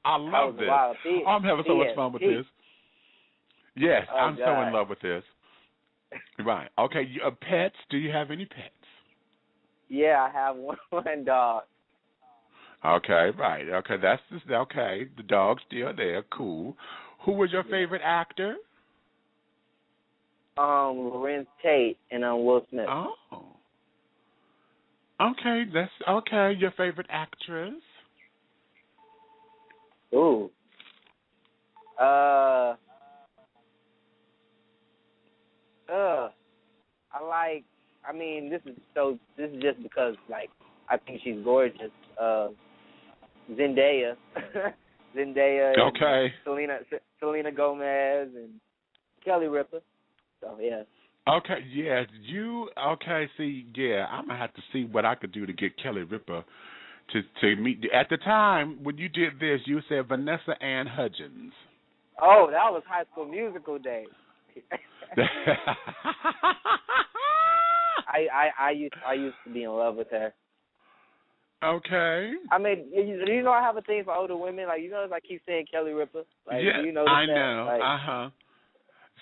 I love this. I'm having so much fun with this. Yes, I'm so in love with this. Right. Okay, pets, do you have any pets? Yeah, I have one dog. Okay, right. Okay, that's just, okay. The dog's still there. Cool. Who was your favorite actor? Lorenz Tate and Will Smith. Oh. Okay, that's okay. Your favorite actress? Ooh. This is just because, like, I think she's gorgeous. Zendaya. Zendaya. Okay. Selena Gomez and Kelly Ripa. So, yeah. Okay, yeah. Okay, see, yeah, I'm going to have to see what I could do to get Kelly Ripa to meet. At the time, when you did this, you said Vanessa Ann Hudgens. Oh, that was High School Musical day. I used to be in love with her. Okay. I mean, you know I have a thing for older women. Like, you notice I keep saying Kelly Ripa. Like, yeah, do you know I that? know. Like,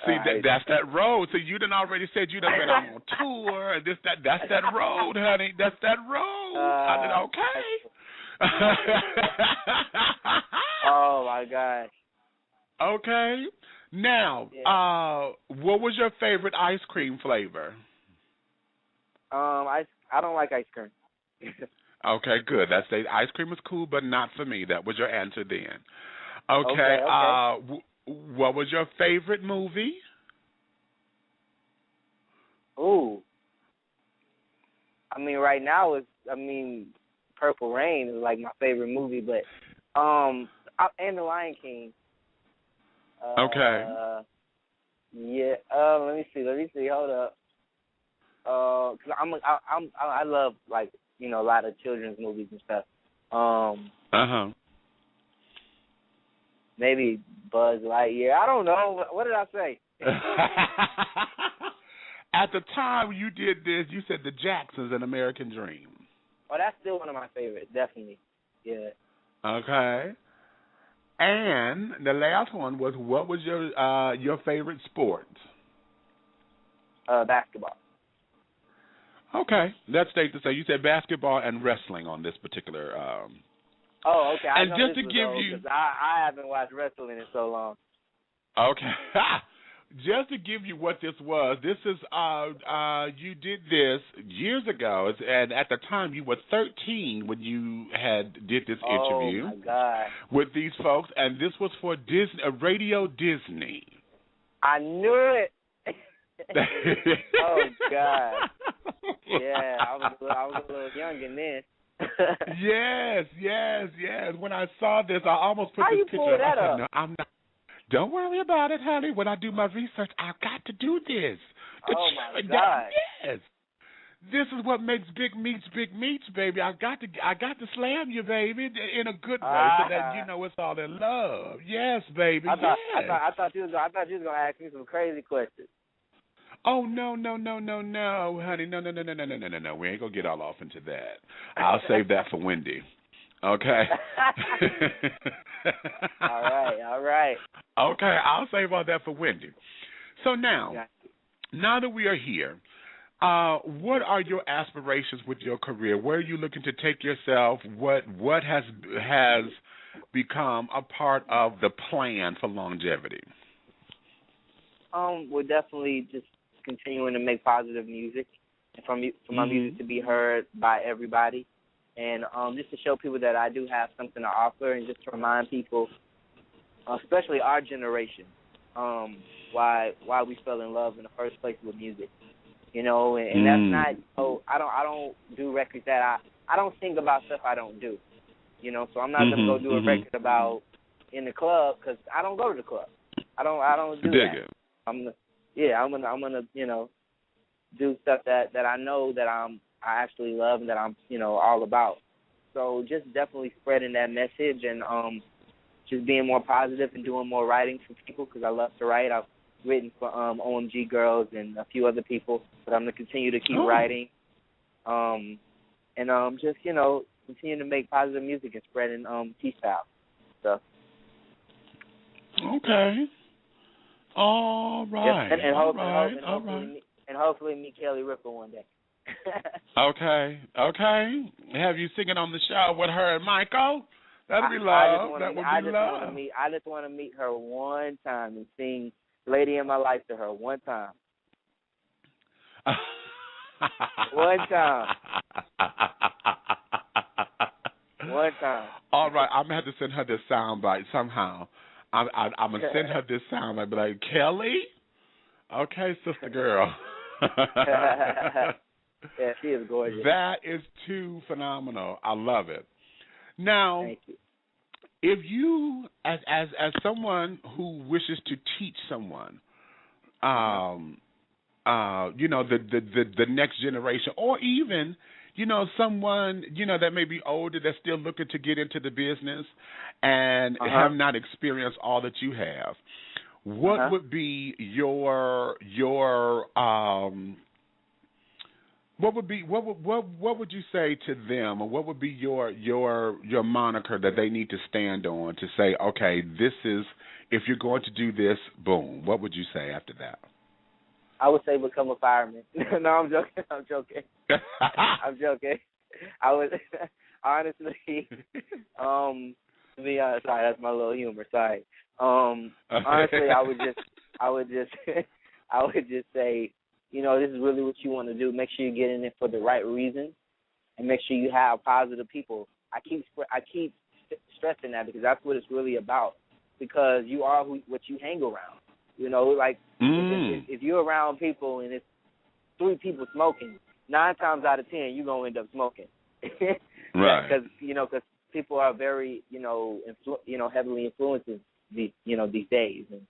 See, that's that road. So you done already said you done been on tour. That's that road, honey. That's that road. I said, okay. Oh my gosh. Okay. Now, what was your favorite ice cream flavor? I don't like ice cream. Okay, good. That's the ice cream is cool, but not for me. That was your answer then. Okay. What was your favorite movie? Ooh. I mean, right now Purple Rain is like my favorite movie, but and The Lion King. Okay. Yeah. Let me see. Hold up. 'Cause I love, like, you know, a lot of children's movies and stuff. Maybe Buzz Lightyear. I don't know. What did I say? At the time you did this, you said The Jacksons, An American Dream. Oh, that's still one of my favorites, definitely. Yeah. Okay. And the last one was, what was your favorite sport? Basketball. Okay. That's safe to say. You said basketball and wrestling on this particular. Oh, okay. And just to give you, I haven't watched wrestling in so long. Okay. Just to give you what this was, this is you did this years ago, and at the time you were 13 when you did this interview. Oh my God. With these folks, and this was for Radio Disney. I knew it. Oh God. Yeah, I was a little young in this. Yes. When I saw this, I almost put How this you picture pull that up. up? No, I'm not. Don't worry about it, honey. When I do my research, I've got to do this. Oh my God. Yes. This is what makes big meats, baby. I got to slam you, baby, in a good way, so that you know it's all in love. Yes, baby. I thought you was gonna ask me some crazy questions. Oh no, honey, no. We ain't gonna get all off into that. I'll save that for Wendy. Okay. All right. Okay, I'll save all that for Wendy. So now that we are here, what are your aspirations with your career? Where are you looking to take yourself? What has become a part of the plan for longevity? We're definitely just continuing to make positive music, and for my music to be heard by everybody, and just to show people that I do have something to offer, and just to remind people, especially our generation, why we fell in love in the first place with music. You know, and that's not. Oh, I don't do records that I don't sing about stuff I don't do. You know, so I'm not gonna go do a record about in the club, because I don't go to the club. I don't do that. I'm gonna you know, do stuff that I know that I actually love and that I'm, you know, all about. So just definitely spreading that message, and just being more positive and doing more writing for people, because I love to write. I've written for OMG Girls and a few other people, but I'm gonna continue to keep writing, and just, you know, continue to make positive music and spreading T-style stuff. Okay. All right. And hopefully meet Kelly Ripa one day. Okay. Have you singing on the show with her and Michael? That'd be love. That would be love. I just want to meet her one time and sing "Lady in My Life" to her one time. One time. One time. All right, I'm gonna have to send her this soundbite somehow. I'm gonna send her this soundbite, be like, Kelly. Okay, sister girl. Yeah, she is gorgeous. That is too phenomenal. I love it. Now, thank you. If you, as someone who wishes to teach someone, you know, the next generation, or even, you know, someone, you know, that may be older that's still looking to get into the business and have not experienced all that you have, what would be your what would you say to them, or what would be your moniker that they need to stand on to say, okay, this is, if you're going to do this, boom. What would you say after that? I would say become a fireman. No, I'm joking. I'm joking. I would honestly, to be honest, sorry, that's my little humor. Sorry. Honestly, I would just say, you know, this is really what you want to do. Make sure you get in it for the right reasons, and make sure you have positive people. I keep stressing that because that's what it's really about. Because you are what you hang around. You know, like if you're around people and it's 3 people smoking, 9 times out of 10 you're gonna end up smoking. Right. Because people are very heavily influenced these days, and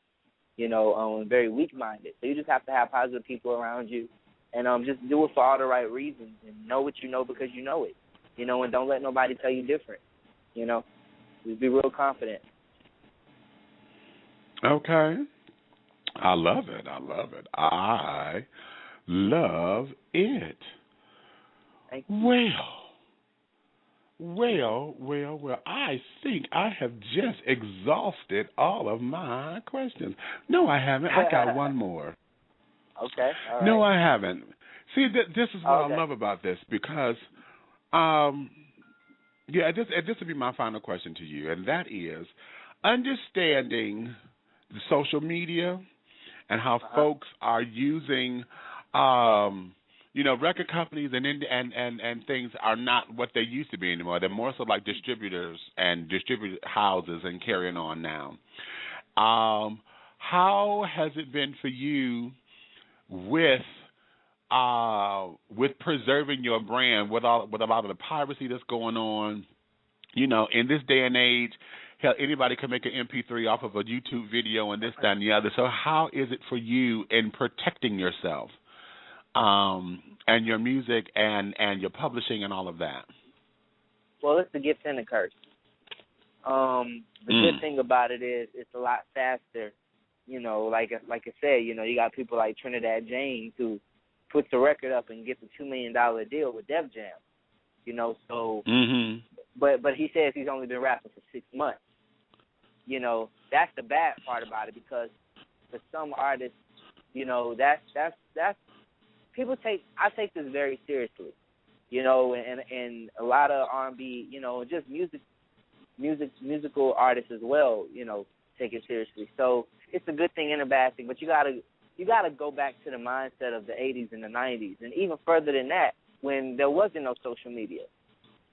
very weak-minded. So you just have to have positive people around you, and just do it for all the right reasons, and know what you know because you know it, and don't let nobody tell you different. Just be real confident. Okay. I love it. I love it. Thank you. Well, I think I have just exhausted all of my questions. No, I haven't. I got one more. Okay. All right. No, I haven't. See, this is what I love about this, because, this would be my final question to you, and that is understanding the social media and how folks are using, record companies and things are not what they used to be anymore. They're more so like distributors and distribute houses and carrying on now. How has it been for you with preserving your brand with a lot of the piracy that's going on? In this day and age, hell, anybody can make an MP3 off of a YouTube video and this, that, and the other. So how is it for you in protecting yourself and your music and your publishing and all of that? Well, it's the gift and the curse. The good thing about it is it's a lot faster. Like I said, you got people like Trinidad James who puts the record up and gets a $2 million deal with Def Jam. So, but he says he's only been rapping for 6 months. That's the bad part about it, because for some artists, that's people I take this very seriously, and a lot of R&B, just musical artists as well, take it seriously. So it's a good thing and a bad thing, but you gotta go back to the mindset of the 80s and the 90s, and even further than that, when there wasn't no social media.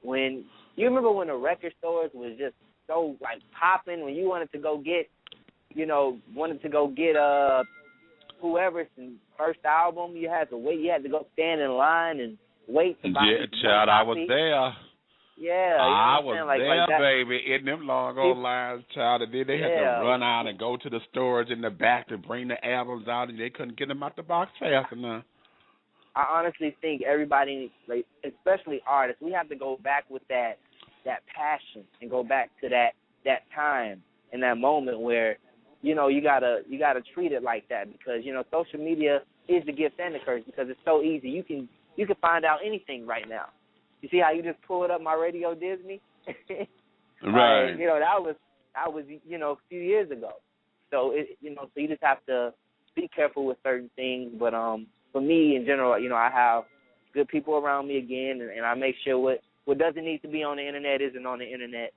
When you remember when the record stores was just so like popping, when you wanted to go get whoever's first album, you had to wait. You had to go stand in line and wait to buy. Yeah, child, I was there. Yeah, I was there, baby, in them long old lines, child. And then they had to run out and go to the storage in the back to bring the albums out, and they couldn't get them out the box fast enough. I honestly think everybody, like especially artists, we have to go back with that passion and go back to that time and that moment where, you gotta treat it like that, because social media is the gift and the curse, because it's so easy. You can find out anything right now. You see how you just pulled up my Radio Disney? Right. That was a few years ago. So so you just have to be careful with certain things. But for me in general, I have good people around me again, and I make sure what doesn't need to be on the internet isn't on the internet.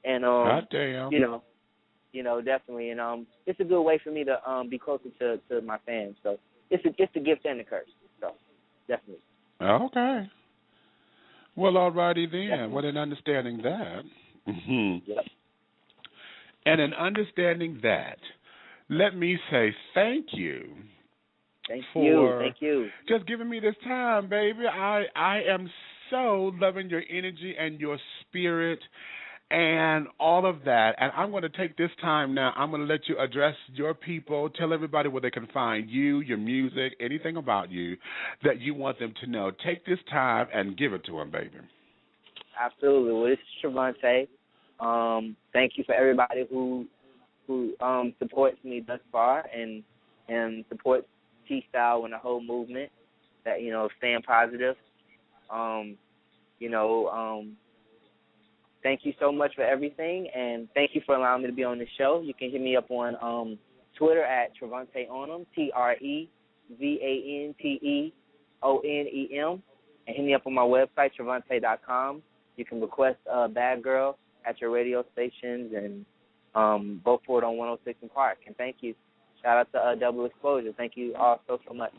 And God damn. you know, definitely, and it's a good way for me to be closer to my fans. So it's a gift and a curse. So definitely. Okay. Well, all righty then. Definitely. Well, in understanding that, Yep. And in understanding that, let me say thank you. Thank for you. just giving me this time, baby. I am so loving your energy and your spirit and all of that. And I'm going to take this time now. I'm going to let you address your people, tell everybody where they can find you, your music, anything about you that you want them to know. Take this time and give it to them, baby. Absolutely. Well, this is Trevante. Thank you for everybody who supports me thus far and supports T-Style and the whole movement. That staying positive. Thank you so much for everything, and thank you for allowing me to be on the show. You can hit me up on Twitter at Trevante Onum, TREVANTEONEM, and hit me up on my website, Trevante.com. You can request Bad Girl at your radio stations and vote for it on 106 in Park. And thank you. Shout out to Double Exposure. Thank you all so much.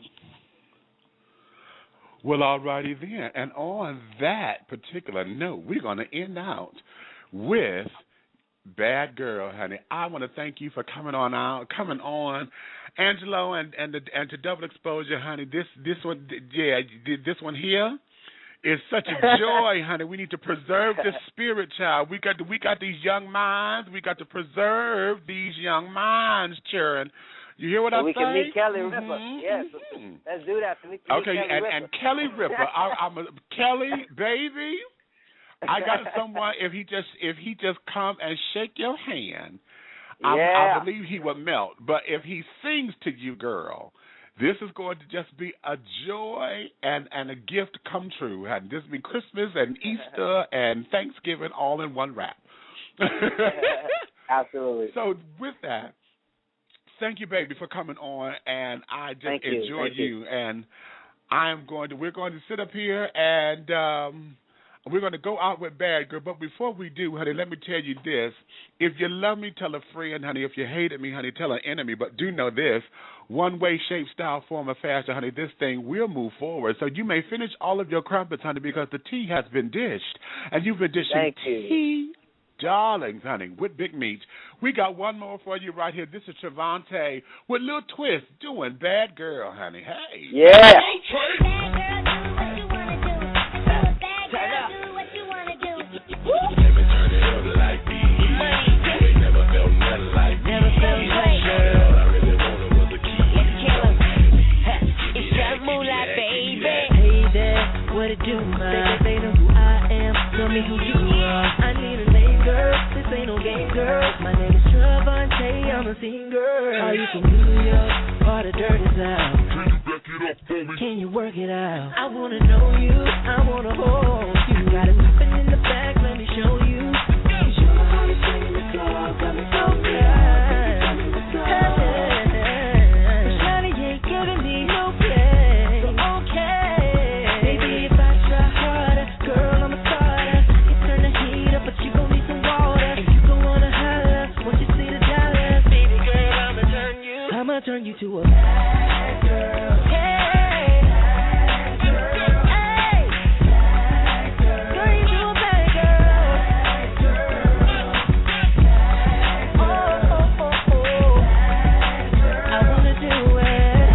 Well, all righty then. And on that particular note, we're going to end out with Bad Girl, honey. I want to thank you for coming on, Angelo, and to Double Exposure, honey. This one here is such a joy, honey. We need to preserve the spirit, child. We got these young minds. We got to preserve these young minds, children. You hear what I'm saying? We can meet Kelly Ripper. Yes, let's do that. Okay, and Kelly Ripper. I'm a Kelly, baby. I got someone. If he just come and shake your hand, I believe he would melt. But if he sings to you, girl, this is going to just be a joy and a gift come true. And this will be Christmas and Easter and Thanksgiving all in one wrap. Absolutely. So with that, thank you, baby, for coming on, and I just enjoyed you. And we're going to sit up here and we're going to go out with Bad Girl. But before we do, honey, let me tell you this. If you love me, tell a friend, honey. If you hated me, honey, tell an enemy. But do know this. One way, shape, style, form, or fashion, honey, this thing will move forward. So you may finish all of your crumpets, honey, because the tea has been dished. And you've been dishing tea, darlings, honey, with Big Meats. We got one more for you right here. This is Trevante with Lil Twist doing Bad Girl, honey. Hey. Yeah. What it do, man? They know who I am. Tell me who you are. I need a name, girl. This ain't no game, girl. My name is Trevante. I'm a singer. Are you from New York? Or the dirt is out? Can you work it out? I wanna know you. I wanna hold you. Got a something in the back. Let me show you. You're in the club. Got me so good. Shawty ain't giving me no play. So okay. Maybe if I try harder, girl, I'm a starter. You turn the heat up, but you gon' need some water. And you gon' wanna holler once you see the dollars. Baby girl, I'ma turn you to a bad girl. Hey, bad girl. Hey, bad girl. Turn you to a bad girl. Bad girl. Oh, oh, oh, oh. Bad girl. I wanna do it.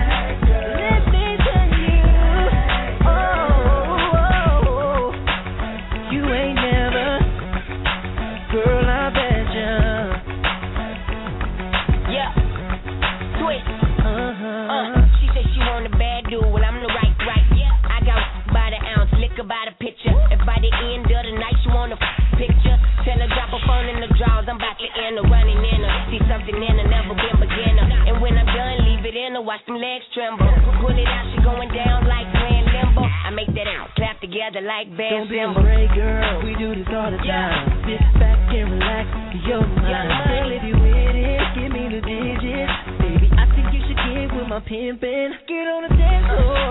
Bad girl. Let me tell you. Oh, oh, oh. You ain't never, girl, I bet ya. Yeah. Twist. She said she want a bad dude. Well, I'm the right. Yeah. I got by the ounce, liquor by the picture. If by the end of the night she want a picture, tell her drop her phone in the drawers. I'm about to end her running in her. See something in her, never been beginner. And when I'm done, leave it in her. Watch them legs tremble. Pull it out, she going down like playing limbo. I make that out, clap together like band. Don't be afraid, girl. We do this all the time. Sit back and relax. Your mind. Girl, if you with it, give me the digits. Baby, I think you should get with my pimpin'. Get on the dance floor.